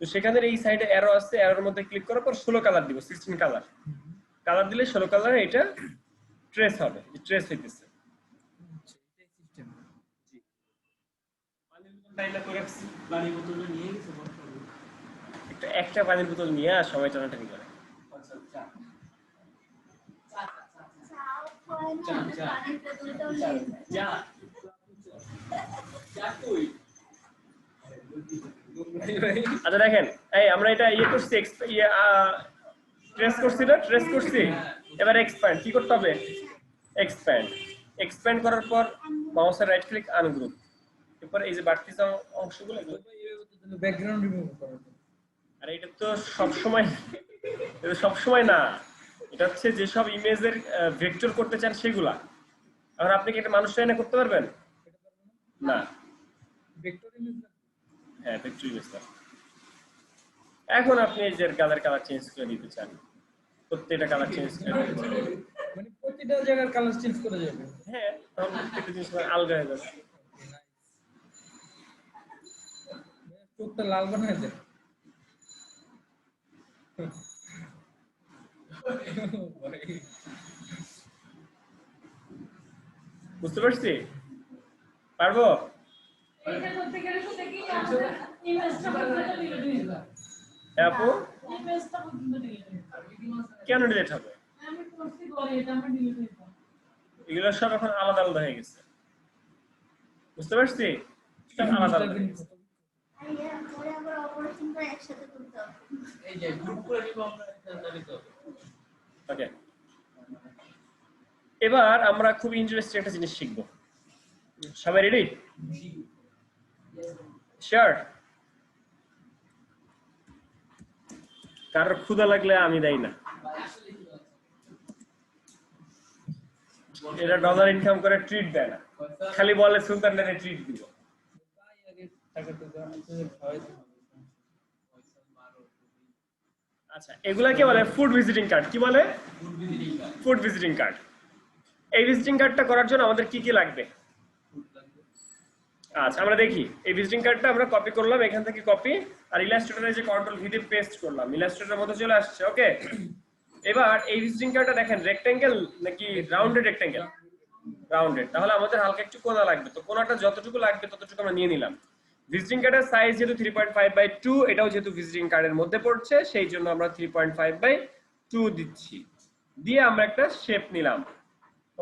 তো সেখানে এই সাইডে অ্যারো আছে, অ্যারোর মধ্যে ক্লিক করার পর 16 কালার দিব, 16 কালার দিলে 16 কালারে এটা ট্রেস হবে, ট্রেস হইতেছে। একটা পানির বোতল নিয়ে সবাই টানাটানি করে। আচ্ছা দেখেন, এই আমরা এটা করছি, ট্রেস করছি। এবার এক্সপ্যান্ড কি করতে হবে? এক্সপ্যান্ড করার পর মাউসের রাইট ক্লিক, আনগ্রুপ। এরপর এই যে বাড়তি অংশগুলো, ব্যাকগ্রাউন্ড রিমুভ করা। আর এটা তো সবসময় না, এটা হচ্ছে যেসব ইমেজের ভেক্টর করতে চান সেগুলা। এখন আপনি কি একটা মানুষ এনে করতে পারবেন? না, ভেক্টর ইমেজ না। হ্যাঁ, ভেক্টর ইমেজ না। এখন আপনি এই যে কালার চেঞ্জ করে দিতে চান, প্রত্যেকটা কালার চেঞ্জ করে। মানে প্রতিটা জায়গার কালার চেঞ্জ করা যাবে। হ্যাঁ, তখন প্রত্যেকটা জিনিস আলগা হয়ে যাবে। চোখটা লাল বানায় দেয়। বুঝতে পারছি? পারবো? এটা করতে গেলে তো দেখি আমাদের ইমেজটা পর্যন্ত ডিলিট হয়ে যাবে। আপু ইমেজটা পর্যন্ত ডিলিট হয়ে যাবে। কেন ডিলিট হবে? আমি করছি পরে এটা আমার ডিলিট হয়ে যাবে। এগুলো সব এখন আলাদা আলাদা হয়ে গেছে। বুঝতে পারছি? সব আলাদা আলাদা হয়ে গেছে। আইয়া পরে আবার অপারেশন করে একসাথে করতে হবে। এই যে গ্রুপ করে নিব আমরা জানি তো। ওকে, এবার আমরা খুব ইন্টারেস্টিং একটা জিনিস শিখব। সবাই রেডি? শিওর? কারোর ক্ষুধা লাগলে আমি দেই না। এরা ডলার ইনকাম করে ট্রিট দেয় না, খালি বলে সুলতানের ট্রিট দিব। তাই আগে টাকা টাকা আপনাদের খাওয়াইতে হবে। আচ্ছা, এগুলাকে বলে ফুড ভিজিটিং কার্ড। কি বলে? Food visiting card. এই ভিজিটিং কার্ডটা করার জন্য আমাদের কি কি লাগবে? আচ্ছা, আমরা দেখি। এই ভিজিটিং কার্ডটা আমরা কপি করলাম, এখান থেকে কপি, আর ইলাস্ট্রেটরে যে কন্ট্রোল ভি দিয়ে পেস্ট করলাম, ইলাস্ট্রেটরের মধ্যে চলে আসছে। ওকে, এবার এই ভিজিটিং কার্ডটা দেখেন রেক্টেঙ্গেল নাকি রাউন্ডেড? Rectangle, rounded. তাহলে আমাদের হালকা একটু কোণা লাগবে, তো কোণাটা যতটুকু লাগবে ততটুকু আমরা নিয়ে নিলাম। ভিজিটিং কার্ডের সাইজ যেহেতু 3.5/2, এটাও যেহেতু ভিজিটিং কার্ডের মধ্যে পড়ছে, সেই জন্য আমরা 3.5/2 দিচ্ছি, দিয়ে আমরা একটা শেপ নিলাম।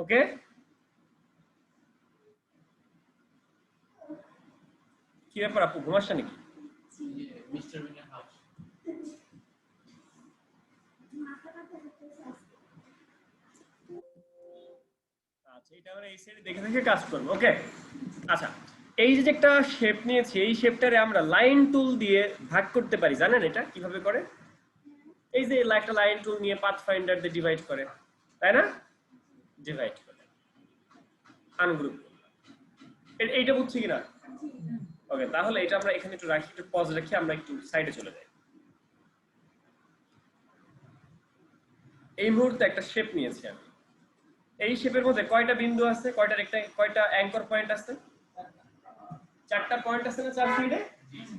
ওকে, কি ব্যাপার আপু, ঘুমাচ্ছ নাকি? মিস্টার বিনের হাউস। মাথা ব্যথা করতেছে আজকে। আচ্ছা, এটা আমরা এই সাইডে দেখে দেখে কাজ করব। ওকে, আচ্ছা, এই যে একটা শেপ নিয়েছি, এই শেপটারে আমরা লাইন টুল দিয়ে ভাগ করতে পারি। জানেন এটা কিভাবে করে? এই যে একটা লাইন টুল নিয়ে পাথ ফাইন্ডার দিয়ে ডিভাইড করে, তাই না? ডিভাইড করে আনগ্রুপ। এইটা বুঝছি কিনা? ওকে, তাহলে এটা আমরা এখানে একটু রাখি, একটু পজ রেখে আমরা একটু সাইডে চলে যাই। এই মুহূর্তে একটা শেপ নিয়েছি আমি। এই শেপের মধ্যে কয়টা বিন্দু আছে, কয়টা অ্যাঙ্কর পয়েন্ট আছে? 4টা পয়েন্ট আছে না 4 সাইডে?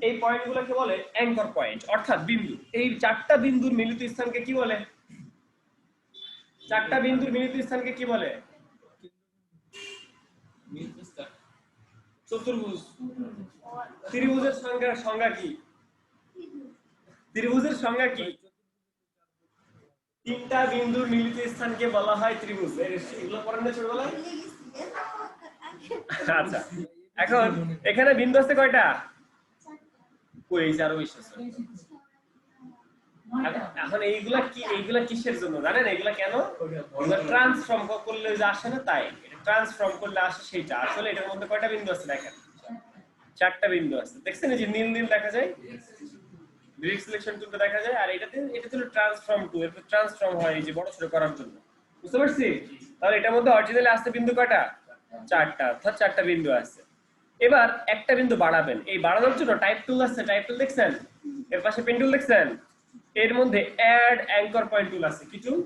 এই পয়েন্টগুলোকে বলে অ্যাঙ্কর পয়েন্ট, অর্থাৎ বিন্দু। এই 4টা বিন্দুর মিলিত স্থানকে কি বলে? 4টা বিন্দুর মিলিত স্থানকে কি বলে? চতুর্ভুজ। ত্রিভুজের সংজ্ঞা কি? ত্রিভুজের সংজ্ঞা কি? 3টা বিন্দুর মিলিত স্থানকে বলা হয় ত্রিভুজ। এগুলো পড়েন না ছোটবেলায়? ভুলে গেছি। আচ্ছা, এখন এখানে বিন্দু আছে কয়টা? কই এই আরো বেশি আছে। এখন এইগুলা কিসের জন্য জানেন? এইগুলা কেন? ট্রান্সফর্ম করলে যে আসে না, তাই। এটা ট্রান্সফর্ম করলে আসে সেইটা। আসলে এটার মধ্যে কয়টা বিন্দু আছে দেখেন? 4টা বিন্দু আছে। দেখছেন এই যে নীল নীল দেখা যায়, ডিরেক্ট সিলেকশন টুলটা দেখা যায়, আর এটা হলো ট্রান্সফর্ম টুল। এর ট্রান্সফর্ম হয় এই যে বড় ছোট করার জন্য। বুঝতে পারছি? তাহলে এটার মধ্যে অরিজিনালি আছে বিন্দু কয়টা? 4টা, অর্থাৎ 4টা বিন্দু আছে। এবার একটা বিন্দু বাড়াবেন। এই বাড়ানোর জন্য টাইপ টুল আছে, টাইপ টুল দেখছেন? এর পাশে পেন টুল দেখছেন? এর মধ্যে অ্যাড অ্যাঙ্কর পয়েন্ট টুল আছে। কি tool?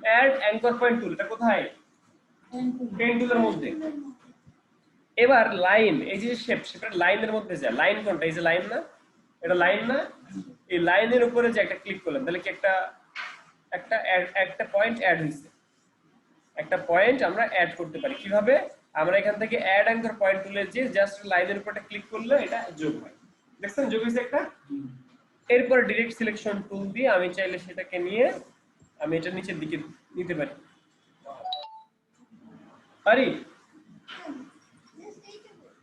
Add anchor point tool. এটা কোথায়? পেন টুলের মধ্যে। এবার লাইন, এই যে শেপের লাইনের মধ্যে যা লাইন কোনটা? এই যে লাইন না, এটা লাইন না? এই লাইনের উপরে যে একটা ক্লিক করলাম, তাহলে কি একটা পয়েন্ট অ্যাড হয়েছে। একটা পয়েন্ট আমরা অ্যাড করতে পারি কিভাবে? আমরা এখান থেকে অ্যাড অ্যাঙ্কর পয়েন্ট টুলে যে জাস্ট লাইনের উপরটা ক্লিক করলে এটা যোগ হয়। দেখছেন যোগ হয়েছে একটা? এরপর ডিরেক্ট সিলেকশন টুল দিয়ে আমি চাইলে সেটাকে নিয়ে আমি এটা নিচের দিকে নিতে পারি।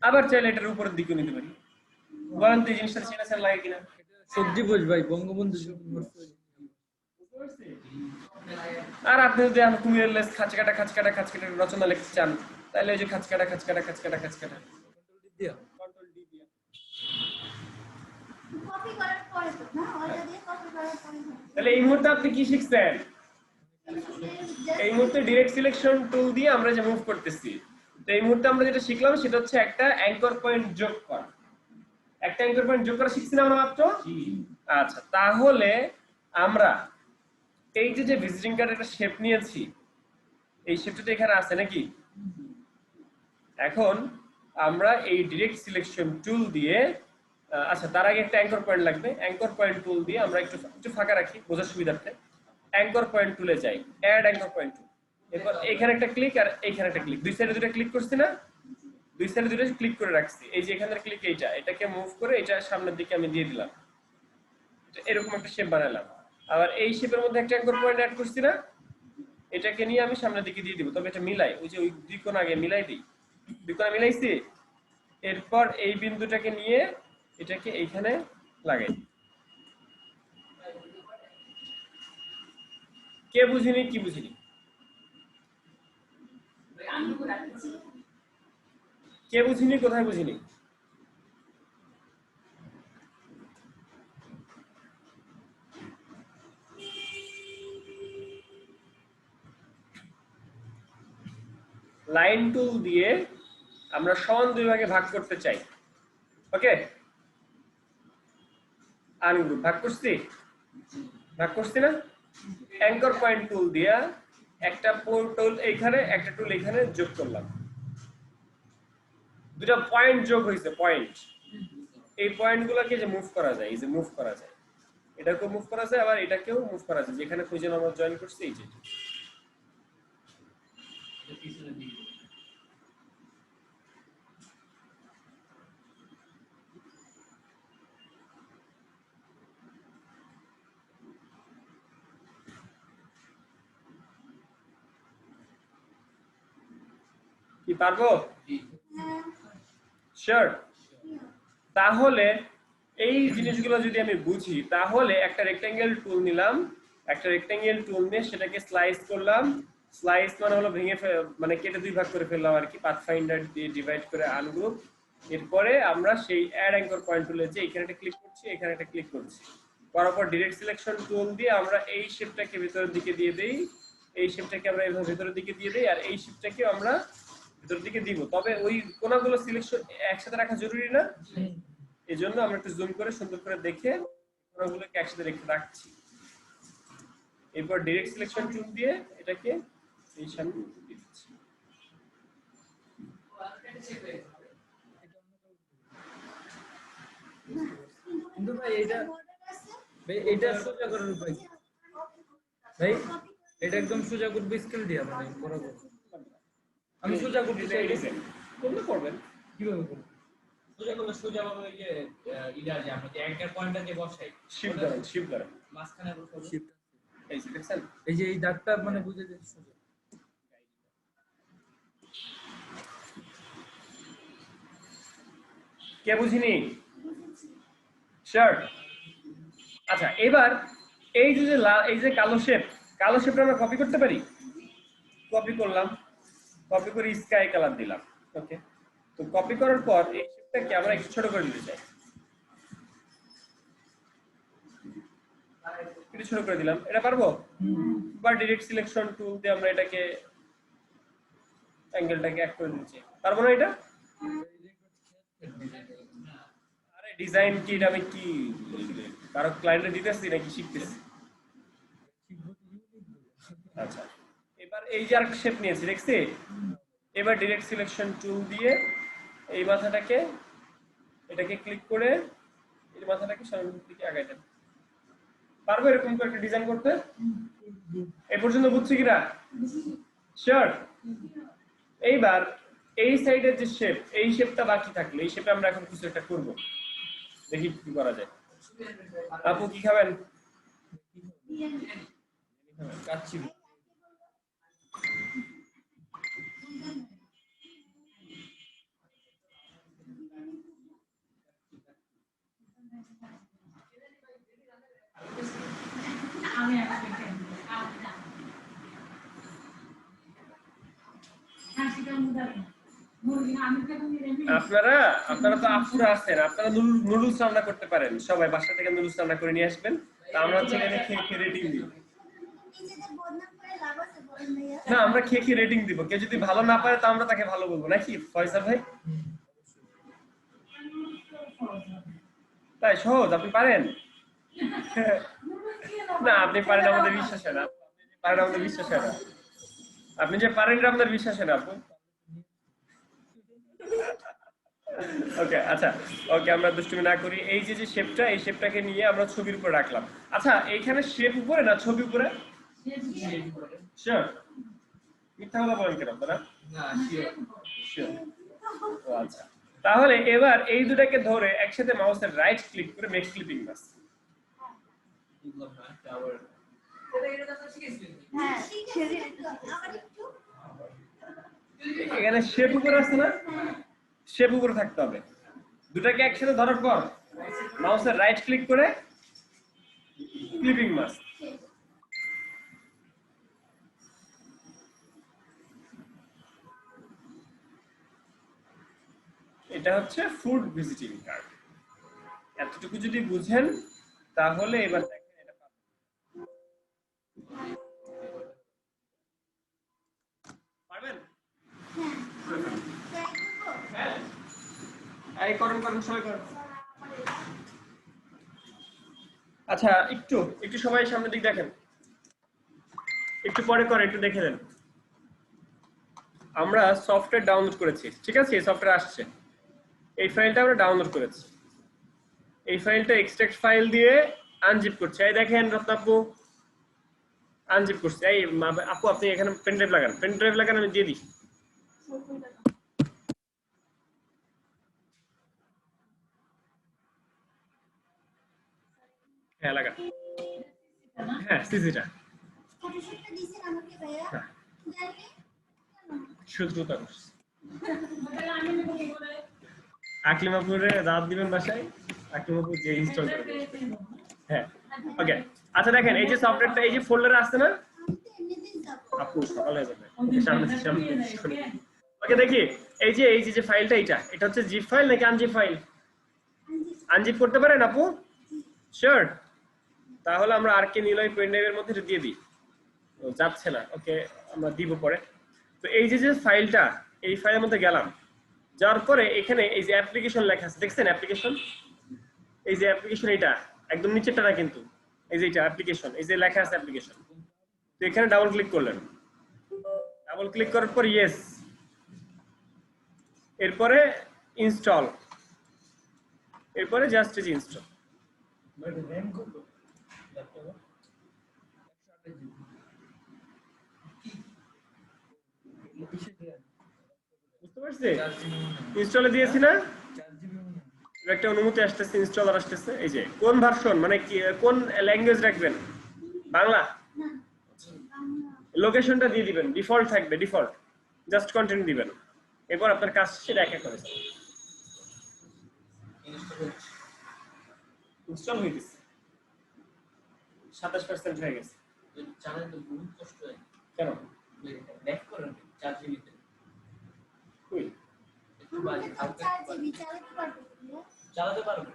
আবার চাইলে এটার উপরের দিকে নিতে পারি। বলেন তো এই জিনিসটা চেনা লাগে কিনা? সত্যি বোঝ ভাই, বঙ্গবন্ধু। আর আপনি যদি কুমিরের লেজ খাঁচকাটা রচনা লিখতে চান, তাহলে ওই যে খাঁচকাটা কন্ট্রোল ডি দিয়া। কপি করার পরে তো না, ওইটা দিয়ে কপি করার পরে হয়। তাহলে এই মুহূর্তে আপনি কি শিখছেন? এই মুহূর্তে ডিরেক্ট সিলেকশন টুল দিয়ে আমরা যে মুভ করতেছি, তো এই মুহূর্তে আমরা যেটা শিখলাম সেটা হচ্ছে একটা অ্যাঙ্কর পয়েন্ট যোগ করা। একটা অ্যাঙ্কর পয়েন্ট যোগ করা শিখছি না আমরা মাত্র? আচ্ছা, তাহলে আমরা এই যে ভিজিটিং কার্ড একটা শেপ নিয়েছি, এই শেপটা এখানে আছে নাকি? এখন আমরা এই ডিরেক্ট সিলেকশন টুল দিয়ে আচ্ছা তার আগে একটা অ্যাঙ্কর পয়েন্ট লাগবে। অ্যাঙ্কর পয়েন্ট টুল দিয়ে আমরা একটু ফাঁকা রাখি বোঝার সুবিধার্থে। অ্যাঙ্কর পয়েন্ট টুলে যাই, অ্যাড অ্যাঙ্কর পয়েন্ট টুল। এরপর এখানে একটা ক্লিক আর এইখানে একটা ক্লিক, দুই সাইডে দুটো ক্লিক করছি না, দুই সাইডে দুটো ক্লিক করে রাখছি। এই যে এখানের ক্লিক এটাকে মুভ করে এটা সামনের দিকে আমি দিয়ে দিলাম, এরকম একটা শেপ বানালাম। আবার এই শেপের মধ্যে একটা অ্যাঙ্কর পয়েন্ট অ্যাড করছি না, এটাকে নিয়ে আমি সামনের দিকে দিয়ে দিব। তবে এটা মিলাই, ওই যে ওই দুই কোণ আগে মিলাই দিই, দুই কোণা মিলাইছি। এরপর এই বিন্দুটাকে নিয়ে এটাকে এইখানে লাগাই। কে বুঝিনি? কি বুঝিনি? কে বুঝিনি? কোথায় বুঝিনি? লাইন টুল দিয়ে আমরা সমান দুই ভাগে ভাগ করতে চাই। ওকে, আনগ্রুপ ভাগ করছি, ভাগ করছি না? অ্যাঙ্কর পয়েন্ট টুল দিয়া একটা টুল এইখানে, একটা টুল এখানে যোগ করলাম, দুটো পয়েন্ট যোগ হয়েছে, পয়েন্ট। এই পয়েন্টগুলোকে যে মুভ করা যায়, এই যে মুভ করা যায়, এটাকেও মুভ করা যায়, আবার এটাকেও মুভ করা যায়। যেখানে খুঁজে আমরা জয়েন করছি এই যে কি পারবো? শিওর? তাহলে এই জিনিসগুলো যদি আমি বুঝি, তাহলে একটা রেক্টেঙ্গেল টুল নিলাম, একটা রেক্টেঙ্গেল টুল নিয়ে সেটাকে স্লাইস করলাম। স্লাইস মানে হলো ভেঙে মানে কেটে দুই ভাগ করে ফেললাম আর কি, পাথফাইন্ডার দিয়ে ডিভাইড করে আনগ্রুপ। এরপরে আমরা সেই অ্যাড অ্যাঙ্কর পয়েন্ট টুলে যে এখানে একটা ক্লিক করছি, এখানে একটা ক্লিক করছি, করার পর ডিরেক্ট সিলেকশন টুল দিয়ে আমরা এই শেপটাকে ভেতরের দিকে দিয়ে দেই, এই শেপটাকে আমরা এইভাবে ভেতরের দিকে দিয়ে দেই, আর এই শেপটাকে আমরা ভেতরের দিকে দিব। তবে ওই কোণাগুলো সিলেকশন একসাথে রাখা জরুরি না, এই জন্য আমরা একটু জুম করে সুন্দর করে দেখে কোণাগুলোকে একসাথে রেখে রাখছি। এরপর ডাইরেক্ট সিলেকশন টুল দিয়ে এটাকে এই সামনে দিয়ে দিচ্ছি। কিন্তু ভাই এটা সোজা করার উপায় কি? ভাই এটা একদম সোজা করবে স্কেল দিয়ে, মানে বরাবর আমি সোজা করতে চাই, কোনটা করবেন কিভাবে করব? সোজা করলে সোজা ভাবে ওই যে ইডা যে আমরা যে অ্যাঙ্কার পয়েন্টটা যে বসাই, শিফট ধরেন, শিফট ধরেন, মাঝখানে বসাবো। শিফট এই যে দেখছেন, এই যে এই দাগটা মানে বুঝে যায় সোজা। কে বুঝিনি? শিওর? আচ্ছা, এবার এই যে এই যে কালো শেপটা আমরা কপি করতে পারি। কপি করলাম, কপি করে স্কাই কালার দিলাম। ওকে, তো কপি করার পর এই শেপটাকে আমরা একটু ছোট করে দিতে চাই, একটু ছোট করে দিলাম। এটা পারবো? বা ডিরেক্ট সিলেকশন টুল দিয়ে আমরা এটাকে অ্যাঙ্গেলটাকে এক করে দিচ্ছি, পারবো না এটা? আরে ডিজাইন কি আমি কি কারো ক্লায়েন্টে দিতেছি নাকি শিখতেছি? আচ্ছা, এবার এই যে আরেকটা শেপ নিয়েছি, দেখছি? এবার ডিরেক্ট সিলেকশন টুল দিয়ে এই মাথাটাকে এটাকে ক্লিক করে এই মাথাটাকে সামনের দিকে আগাইতে পারবো এরকম করে একটা ডিজাইন করতে? এই পর্যন্ত বুঝছি কিনা? শিওর? এইবার এই সাইডের যে শেপ, এই শেপটা বাকি থাকলে এই শেপে আমরা এখন কিছু একটা করব, দেখি কি করা যায়। আপু কি খাবেন? কাচ্চি আমি একটা আপনারা তো আপুরা আছেন, আপনারা নুডলস রান্না করতে পারেন, সবাই বাসা থেকে নুডলস রান্না করে নিয়ে আসবেন। তা আমরা হচ্ছে এখানে খেয়ে রেটিং দিব। নিজেদের বদনাম করে লাভ আছে বলেন ভাইয়া? না, আমরা খেয়ে রেটিং দিব। কেউ যদি ভালো না পারে তা আমরা তাকে ভালো বলবো, নাকি ফয়সাল ভাই? তাই সহজ, আপনি পারেন? না আপনি পারেন আমাদের বিশ্বাস হয় না, আপনি যে পারেন আমাদের বিশ্বাস হয় না, আপনি যে পারেন এটা আমাদের বিশ্বাস হয় না আপু। ওকে আচ্ছা, ওকে আমরা দুষ্টুমি না করি। এই যে যে শেপটা, এই শেপটাকে নিয়ে আমরা ছবির উপর রাখলাম। আচ্ছা এইখানে শেপ উপরে না ছবি উপরে? শিওর? মিথ্যা কথা বলেন কেন আপনারা? না শিওর শিওর। ও আচ্ছা, তাহলে এবার এই দুটাকে ধরে একসাথে মাউসের রাইট ক্লিক করে মেক ক্লিপিং মাস্ক। বুঝলাম না আবার হ্যাঁ সেদিন আমার একটু এখানে শেপ উপরে আছে না, শেপ উপরে থাকতে হবে। দুটাকে একসাথে ধরার পর মাউসের রাইট ক্লিক করে ক্লিপিং মাস্ক। এটা হচ্ছে ফুড ভিজিটিং কার্ড। এতটুকু যদি বুঝেন তাহলে এবার দেখেন এটা পাবেন। পারবেন? ট্রাই করবো। হ্যাঁ, এই করেন করেন সবাই করেন। আচ্ছা একটু একটু সবাই সামনের দিক দেখেন, একটু পরে করে একটু দেখে দেন। আমরা সফটওয়্যার ডাউনলোড করেছি, ঠিক আছে? এই সফটওয়্যার আসছে, এই ফাইলটা আমরা ডাউনলোড করেছি। এই ফাইলটা এক্সট্রাক্ট ফাইল দিয়ে আনজিপ করছে। এই দেখেন রত্নাপু আনজিপ করছে। এই আপু আপনি এখানে পেন ড্রাইভ লাগান, পেন ড্রাইভ লাগান, আমি দিয়ে দিই। হ্যাঁ লাগান, হ্যাঁ সিসিটা ফটোশপটা দিয়েছেন আমাকে ভাইয়া হ্যাঁ জানি শুধুতা করছে। তাহলে আমি নেব কি করে? আকলিমাপুরে রাত দিবেন বাসায়, আকলিমাপুর যে ইনস্টল করে দেবেন। হ্যাঁ ওকে আচ্ছা দেখেন এই যে সফটওয়্যারটা এই যে ফোল্ডারে আছে না আমি তো এমনিতেই যাবো আপু সকালে যাবে সামনে সামনে ওকে দেখি এই যে ফাইলটা এটা হচ্ছে জিপ ফাইল নাকি আনজিপ ফাইল? আনজিপ করতে পারেন আপু? শিওর? তাহলে আমরা আর কে নিলয় পেন ড্রাইভের মধ্যে এটা দিয়ে দিই। ও যাচ্ছে না, ওকে আমরা দিব পরে। তো এই যে যে ফাইলটা, এই ফাইলের মধ্যে গেলাম, যাওয়ার পরে এখানে এই যে অ্যাপ্লিকেশন লেখা আছে দেখছেন? অ্যাপ্লিকেশন, এই যে অ্যাপ্লিকেশন এইটা একদম নিচেরটা না কিন্তু, এই যে এটা অ্যাপ্লিকেশন, এই যে লেখা আছে অ্যাপ্লিকেশন। তো এখানে ডাবল ক্লিক করলেন, ডাবল ক্লিক করার পর ইয়েস, এরপরে ইনস্টল, এরপরে just is install. But RAM কত ল্যাপটপে? 128 জিবি। বুঝতে পারছি? ইনস্টলে দিয়েছি না? 4 জিবি মনে হয়। একটা অনুমতি আসতেছে, ইনস্টলার আসতেছে। এই যে কোন ভার্সন মানে কি কোন ল্যাঙ্গুয়েজ রাখবেন? বাংলা? না লোকেশনটা দিয়ে দিবেন, ডিফল্ট থাকবে, ডিফল্ট। জাস্ট কন্টিনিউ দিবেন, এরপর আপনার কাজ শেষে দেখা করে ইনস্টল হয়ে গেছে, 27% হয়ে গেছে। চালাতে তো বহুত কষ্ট হয়। কেন? ব্যাক করেন 4 জিবিতে কই একটু বাজে হালকা 4 জিবি চালাতে পারবো না চালাতে পারবে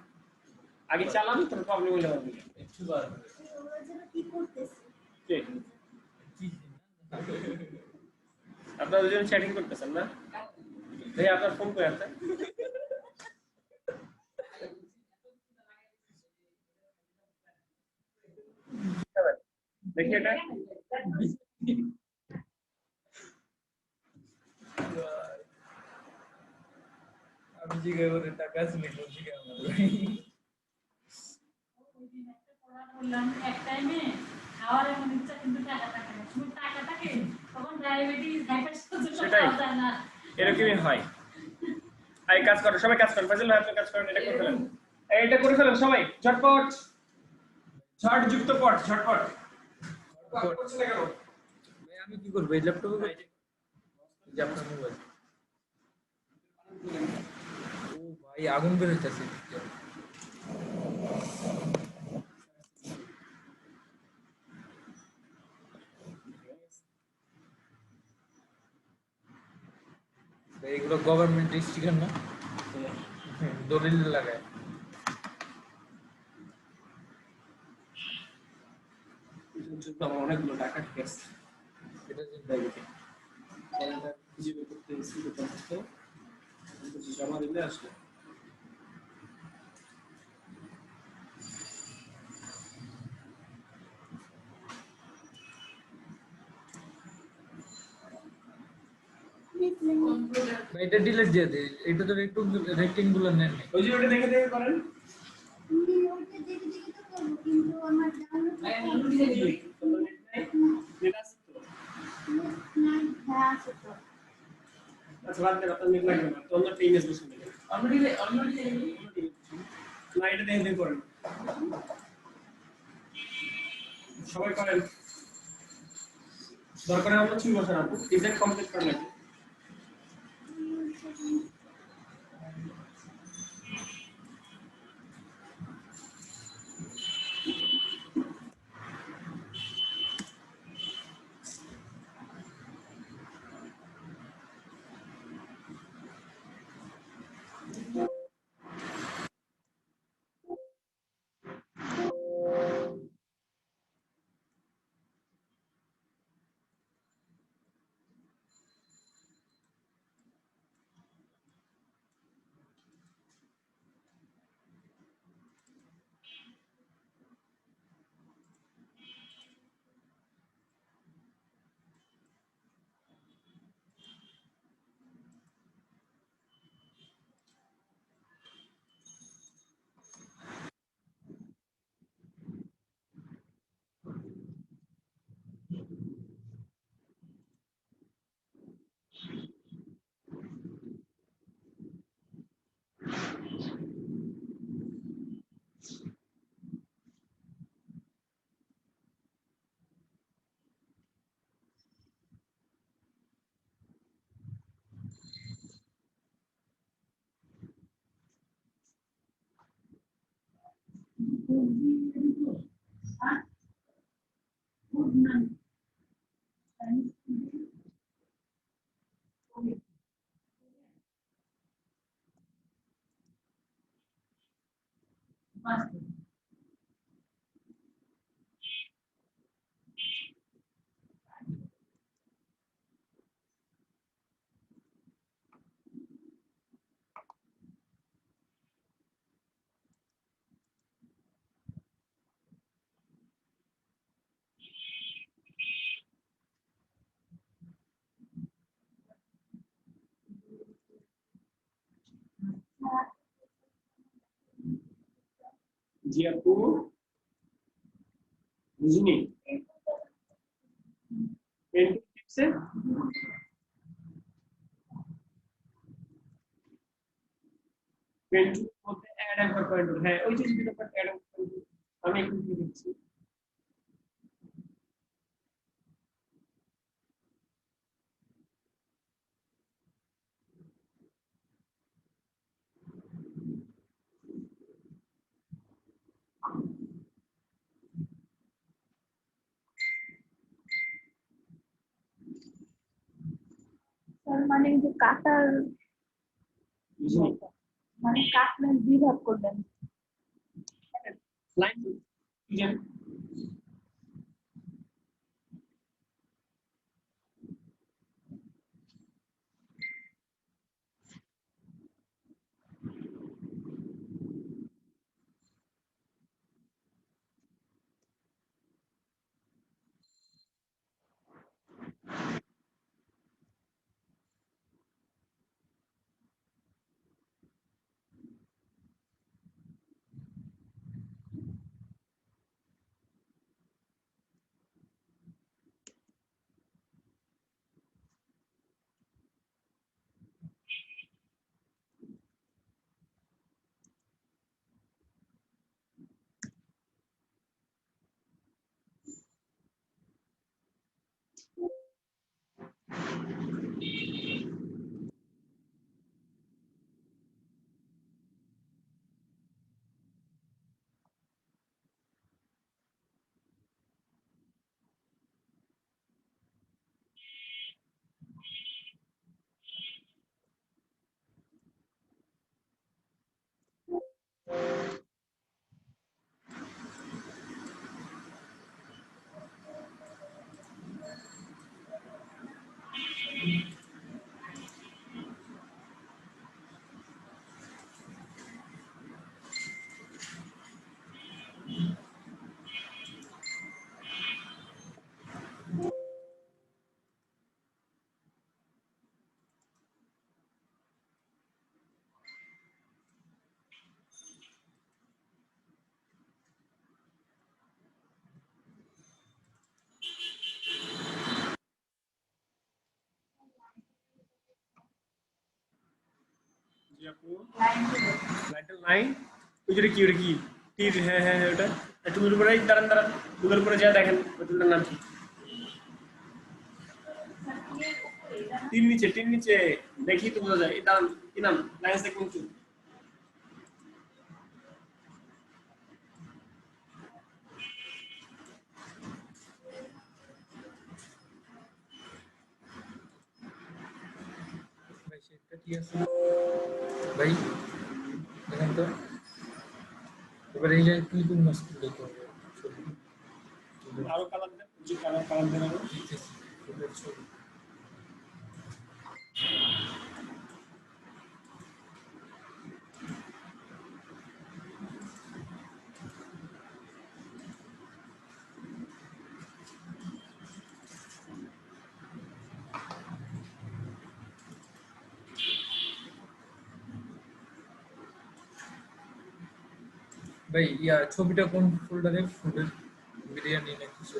আগে চালান, তোর প্রবলেম হয়ে যাবে। একটু বাজে ওরা যেন কি করতেছে কে? আপনারা দুজন চ্যাটিং করতেছেন না? ভাই আপনার ফোন কই আছে? দেখি এটা। আমি জিজ্ঞাসা করে টাকা আছে নাকি জিজ্ঞাসা আমার ওইদিন একটা পড়া করলাম এক টাইমে খাওয়ার এমন ইচ্ছা কিন্তু টাকা থাকে না। শুধু টাকা থাকে তখন ডায়াবেটিস হাইপারটেনশন সেটাই। খাওয়া যায় না। এরকমই হয়। এই কাজ করো, সবাই কাজ করেন। ফাজিল ভাই আপনি কাজ করেন, এটা করে ফেলেন। এইটা করে ফেলেন সবাই, ঝটপট, ঝট যুক্ত পট, ঝটপট। করছেন না কেন? ভাই আমি কি করব এই ল্যাপটপে? যে আপনার মোবাইল। ও ভাই আগুন বের হইতাছে। ভাই এগুলো গভর্নমেন্ট স্টিকার না? দলিল লাগায়। আমার অনেকগুলো টাকা ঠিক আছে। এটা যে কলটা খুঁজে বের করতে এসেছি দোকান থেকে, জমা দিলে আসলে। ভাই এটা ডিলিট দিয়ে দে, এটা তো রেক্টেঙ্গুলার নেন নাই। ওই যে ওটা দেখে দেখে করেন। আমি ওইটা দেখে দেখে তো করবো, কিন্তু আমার ডাউনলোড নেট আছে তো? নাই, হ্যাঁ আছে তো। আচ্ছা বাদ দেন, আপনার নেট লাগবে না, তো অন্য একটা ইমেজ বসে নেবেন। না, এটা দেখে দেখে করেন, সবাই করেন। দরকার আমরা চুল বসান আপু, ডিজাইন কমপ্লিট করা লাগবে। জি আপু, বুঝিনি। পেন টিপসে পেন টুল মধ্যে অ্যাড অ্যাঙ্কর পয়েন্ট, হ্যাঁ ওই যে যেটা অ্যাড অ্যাঙ্কর পয়েন্ট আমি একটু দিয়ে দিচ্ছি। তার মানে যে কাটার বুঝিনি। মানে কাটলেন দুই ভাগ করলেন। লাইন ডিজাইন সুজাপুর লাইন দিলে লাইটের লাইন ওই যেটা কি ওটা কি তীর হ্যাঁ হ্যাঁ হ্যাঁ, ওটা টুলের উপরে দাঁড়ান দাঁড়ান টুলের উপরে যা দেখেন ওই টুলটার নাম কি তীর নিচে দেখি তো বোঝা যায় এটা কি নাম লাইন সেগমেন্ট টুল ভাই সেটা কি আছে ভাই দেখেন তো এবার এই জায়গায় কি কোন মাস্ক দিতে হবে ছবি আরো কালার দেন যে কালার কালার দেন আরো দিতেছি ফুলের ছবি ভাই ইয়া ছবিটা কোন ফোল্ডারে ফুলের বিরিয়ানি না কিছু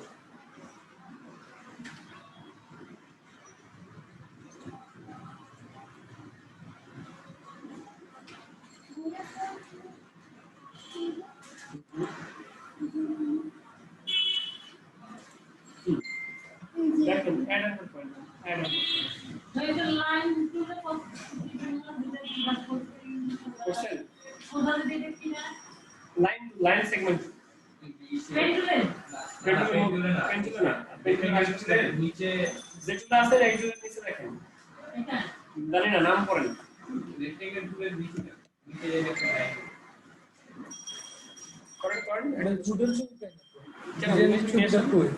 দেখেন add on point add on এই যে লাইন দিলে কত দিলে বাস কোশ্চেন ওভার দিলে কি না লাইন লাইন সেগমেন্ট পেন দিলে পেন্সিল না পেন্সিল আসছে নিচে যেটা আছে এই টুলের নিচে দেখেন এটা জানি না নাম পড়েন রেক্টেঙ্গেল টুলের নিচে যে একটা লাইন করেন করেন ভাই ফুলের ছবি কেন কেন? ডিজাইনের ছবিটা কই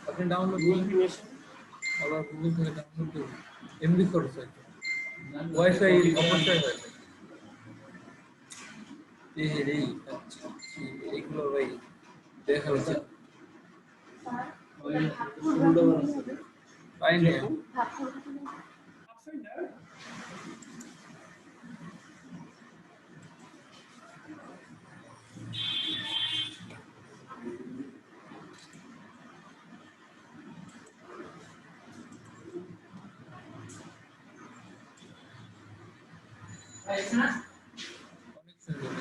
আপনি ডাউনলোড গুগল করুন ক্রিয়েশন আবার গুগল থেকে ডাউনলোড করুন এমবি খরচ হয় ওয়াইফাই অবশ্যই হয় এই রে আচ্ছা এইগুলো ভাই দেখা হচ্ছে পাইনি আপসাইড ডাউন অনেক সুন্দর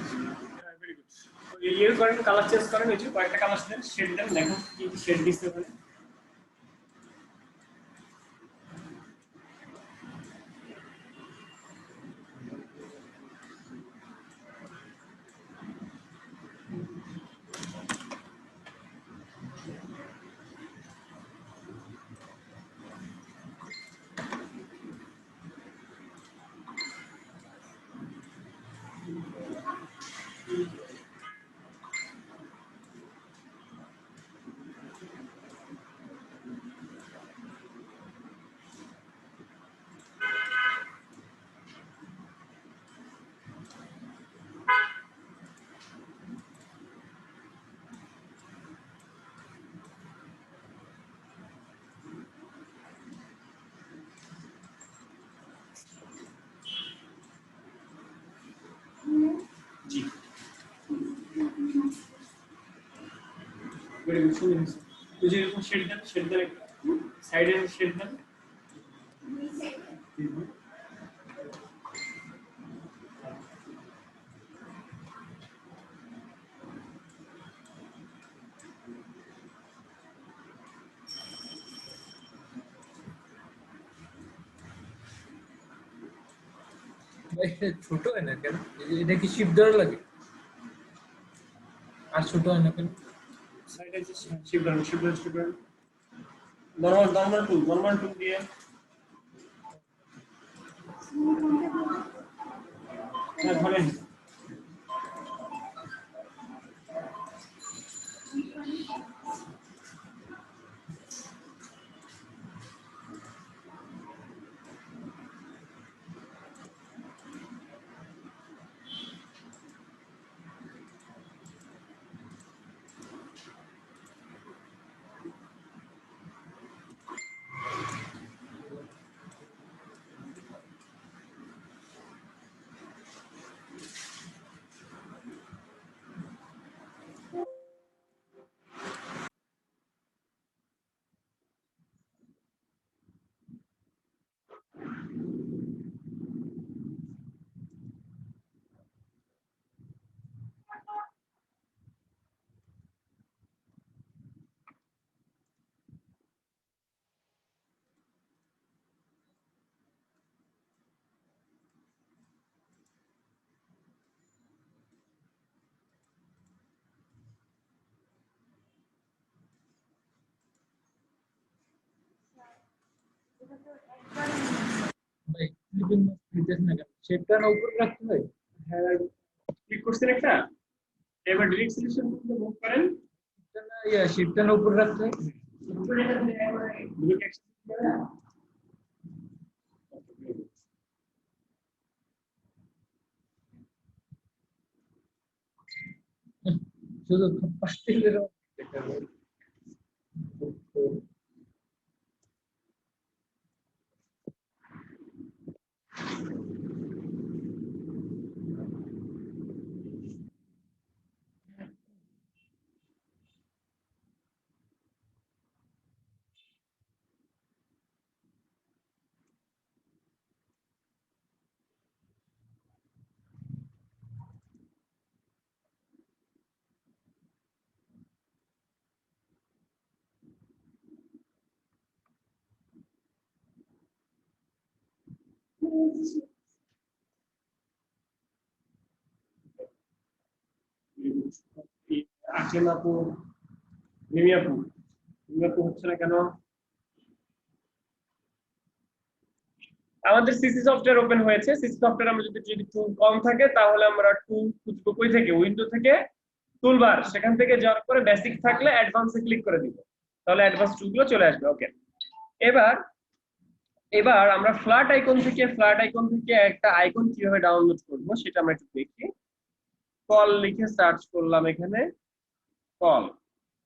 ভেরি গুড ইয়ে করেন কালার চেঞ্জ করেন ওই যে কয়েকটা কালার দেন শেড দেন দেখুন কি কি শেড দিতে পারে জি ভেরি গুড সুন্দর হয়েছে ওই যে এরকম শেড দেন সাইডে শেড দেন ভাই ছোট হয় না কেন এটা কি শিপ দেওয়ার লাগে আর ছোট হয় না কেন সাইডে যে শিফট ডাউন নরমাল টুল দিয়ে হ্যাঁ ধরেন ভাই ক্লিপিং দিতেছ না কেন? শেপটা না উপরে রাখতে হয়। হ্যাঁ, ক্লিক করছেন একটা, এবার ডিরেক্ট সিলেকশন করতে মুভ করেন। শেপটা না শেপটা না উপরে রাখতে হয়। Direct action করেন। শুধু পাস্টেলের আসেন আপু, মিমি আপু, মিমি আপু হচ্ছে না কেন? আমাদের সিসি সফটওয়্যার ওপেন হয়েছে। সিসি সফটওয়্যার আমরা যদি টুল কম থাকে তাহলে আমরা টুল খুঁজবো কই থেকে, উইন্ডো থেকে টুলবার, সেখান থেকে যাওয়ার পরে বেসিক থাকলে অ্যাডভান্সে ক্লিক করে দিব, তাহলে অ্যাডভান্স টুলগুলো চলে আসবে। ওকে, এবার এবার আমরা ফ্ল্যাট আইকন থেকে একটা আইকন কিভাবে ডাউনলোড করব সেটা আমরা একটু দেখি। কল লিখে সার্চ করলাম, এখানে কল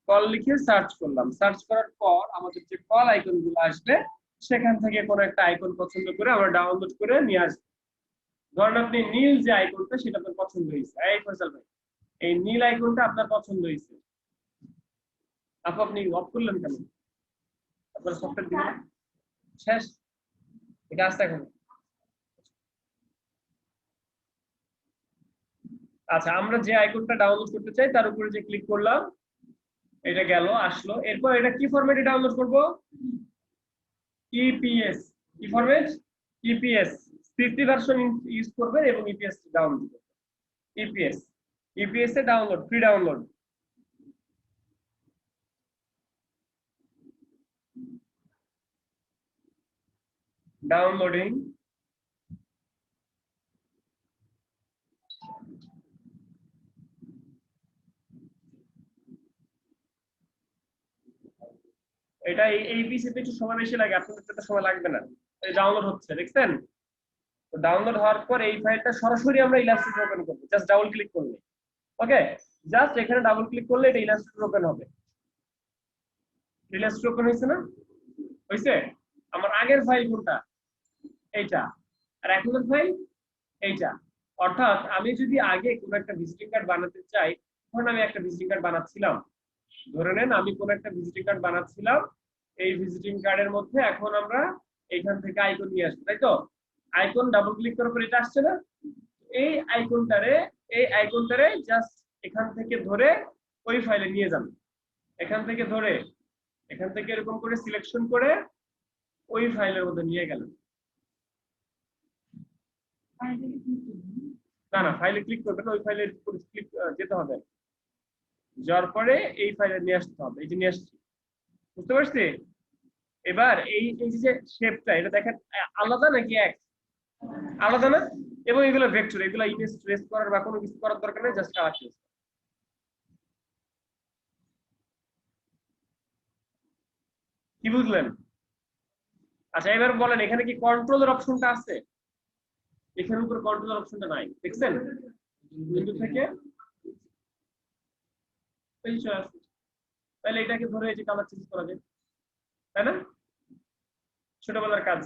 কল লিখে সার্চ করলাম। সার্চ করার পর আমাদের যে কল আইকন গুলো আসবে সেখান থেকে কোনো একটা আইকন পছন্দ করে আমরা ডাউনলোড করে নিয়ে আসবো। ধরেন আপনি নীল যে আইকনটা সেটা আপনার পছন্দ হয়েছে, এই ফয়সাল ভাই এই নীল আইকনটা আপনার পছন্দ হয়েছে, আপনি অফ করলেন কেন? আপনার সফটওয়্যার দিবেন শেষ, এটা আসছে এখন। আচ্ছা, আমরা যে আইকনটা ডাউনলোড করতে চাই তার উপরে যে ক্লিক করলাম, এটা গেল আসলো। এরপর এটা কি ফরম্যাটে ডাউনলোড করব? ইপিএস। কি format? EPS. CC version use করবেন এবং ইপিএস ডাউনলোড করবেন। ইপিএস, ইপিএস এ ডাউনলোড, ফ্রি ডাউনলোড। ডাউনলোডিং। এটা এই পিসিতে একটু সময় বেশি লাগে, আপনাদের তো সময় লাগবে না। এই ডাউনলোড হচ্ছে, দেখছেন? তো ডাউনলোড হওয়ার পর এই ফাইলটা সরাসরি আমরা ইলাস্ট্রেটর ওপেন করব, জাস্ট ডাবল ক্লিক করলে। ওকে, জাস্ট এখানে ডাবল ক্লিক করলে এটা ইলাস্ট্রেটর ওপেন হবে। ইলাস্ট্রেটর ওপেন হয়েছে না? হয়েছে? আমার আগের ফাইল কোনটা? এইটা। আর এখনের ফাইল এইটা। অর্থাৎ আমি যদি আগে কোনো একটা ভিজিটিং কার্ড বানাতে চাই, ধরুন আমি একটা ভিজিটিং কার্ড বানাচ্ছিলাম, ধরে নেন আমি কোনো একটা ভিজিটিং কার্ড বানাচ্ছিলাম, এই ভিজিটিং কার্ডের মধ্যে এখন আমরা এখান থেকে আইকন নিয়ে আসবো, তাই তো? আইকন ডাবল ক্লিক করার পর এটা আসছে না? এই আইকনটারে জাস্ট এখান থেকে ধরে ওই ফাইলে নিয়ে যান। এখান থেকে ধরে এখান থেকে এরকম করে সিলেকশন করে ওই ফাইলের মধ্যে নিয়ে গেলেন। না না, ফাইলে ক্লিক করবেন, ওই ফাইলে ক্লিক যেতে হবে, যাওয়ার পরে এই ফাইলে নিয়ে আসতে হবে। এই যে নিয়ে আসছি, বুঝতে পারছি? এবার এই যে শেপটা, এটা দেখেন আলাদা নাকি এক? আলাদা না? এবং এগুলো ভেক্টর, এগুলো ইমেজ ট্রেস করার বা কোনো কিছু করার দরকার নেই, জাস্ট কালার ট্রেস। কি বুঝলেন? আচ্ছা, এবার বলেন এখানে কি কন্ট্রোলের অপশনটা আছে? এখানে উপরে কন্ট্রোলের অপশনটা নাই, দেখছেন? উইন্ডো থেকে এই চলে আসছে। তাহলে এটাকে ধরে এই যে কালার চেঞ্জ করা যায়, তাই না? ছোটবেলার কাজ।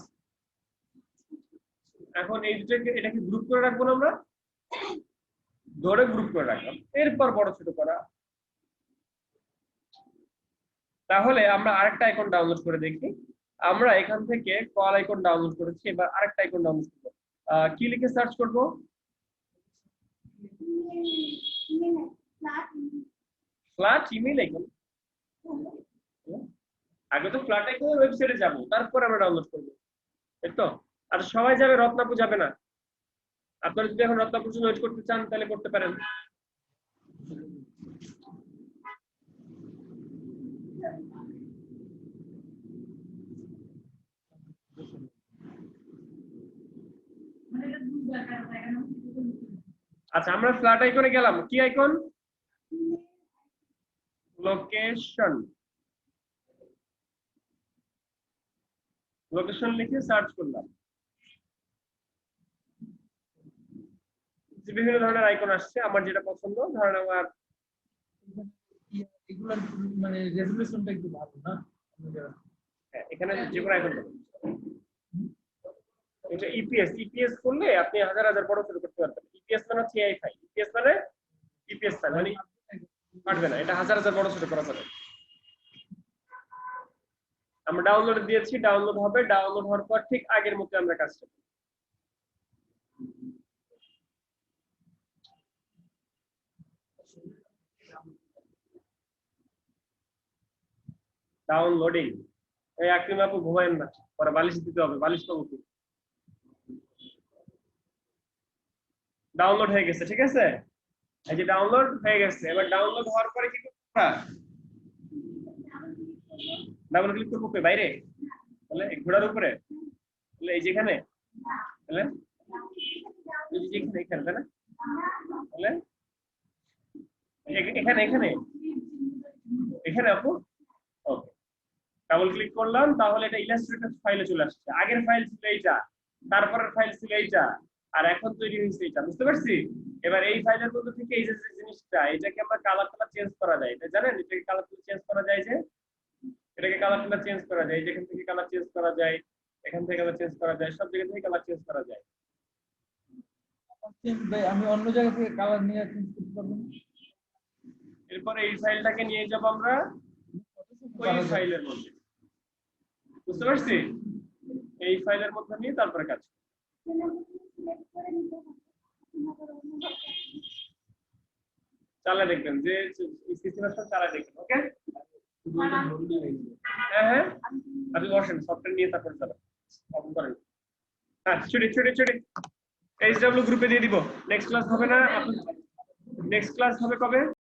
এখন এই দুটাকে, এটাকে গ্রুপ করে রাখবো না আমরা, ধরে গ্রুপ করে রাখলাম, এরপর বড় ছোট করা। তাহলে আমরা আরেকটা আইকন ডাউনলোড করে দেখি। আমরা এখান থেকে কল আইকন ডাউনলোড করেছি, এবার আরেকটা আইকন ডাউনলোড করবো। কি লিখে সার্চ করব? Flat email icon. আগে তো ফ্ল্যাট আইকনের ওয়েবসাইটে যাব, তারপর আমরা ডাউনলোড করব, তাই তো? আর সবাই যাবে, রত্নাপুর যাবে না। আপনারা যদি এখন রত্নাপুর জন্য ওয়েট করতে চান তাহলে করতে পারেন। আচ্ছা আমরা ফ্ল্যাট আইকনে গেলাম, কি আইকন? লোকেশন। লোকেশন লিখে সার্চ করলাম, বিভিন্ন ধরনের আইকন আসছে। আমার যেটা পছন্দ, ধরেন আমার এগুলার মানে রেজুলেশনটা একটু ভালো না? এখানে যে কোনো আইকন পাবেন। এটা ইপিএস, ইপিএস করলে আপনি হাজার হাজার বড় ছোট করতে পারবেন। ইপিএস মানে হচ্ছে এআই ফাইল, ইপিএস মানে ইপিএস ফাইল মানে পারবে না, এটা হাজার হাজার বড় ছোট করা যাবে। আমরা ডাউনলোড দিয়েছি, ডাউনলোড হবে, ডাউনলোড হওয়ার পর ঠিক আগের মতো আমরা কাজটা করব। ডাউনলোডিং। এই আকরিম আপু ঘুমায়েন না, পরে বালিশ দিতে হবে, বালিশ পাবো কি? ডাউনলোড হয়ে গেছে, ঠিক আছে? এই যে ডাউনলোড হয়ে গেছে। এবার ডাউনলোড হওয়ার পরে কি করব আমরা? ডাবল ক্লিক করবো কই? বাইরে? তাহলে এই ঘোড়ার উপরে, তাহলে এই যেখানে, তাহলে এই যে এখানে, এখানে তাই না? তাহলে এখানে এখানে এখানে আপু, ওকে। ডাবল ক্লিক করলাম, তাহলে এটা ইলাস্ট্রেটর ফাইলে চলে আসছে। আগের ফাইল ছিল এইটা, তারপরের ফাইল ছিল এইটা, আর এখন তৈরি হয়েছে এইটা, বুঝতে পারছি? এবার এই ফাইলের মধ্যে থেকে এই যে জিনিসটা, এটাকে আমরা কালার চেঞ্জ করা যায়, এটা জানেন? এটাকে কালার চেঞ্জ করা যায়, যে এটাকে কালার চেঞ্জ করা যায়, যেখান থেকে কালার চেঞ্জ করা যায়, এখান থেকে কালার চেঞ্জ করা যায়, সব জায়গা থেকে কালার চেঞ্জ করা যায়। ভাই আমি অন্য জায়গা থেকে কালার নিয়ে চেঞ্জ করতে পারবো না? এরপরে এই ফাইলটাকে নিয়ে যাব আমরা ওই ফাইলের মধ্যে, বুঝতে পারছি? এই ফাইলের মধ্যে নিয়ে তারপরে কাজ চালা দেখবেন, যে সিসি ভার্সন চালা দেখবেন। ওকে, হ্যাঁ হ্যাঁ, আপনি বসেন, সফটওয়্যার নিয়ে তারপরে চালান, অন করেন। হ্যাঁ, ছুটি ছুটি ছুটি, এইচডব্লিউ গ্রুপে দিয়ে দিব। নেক্সট ক্লাস হবে না? নেক্সট ক্লাস হবে কবে?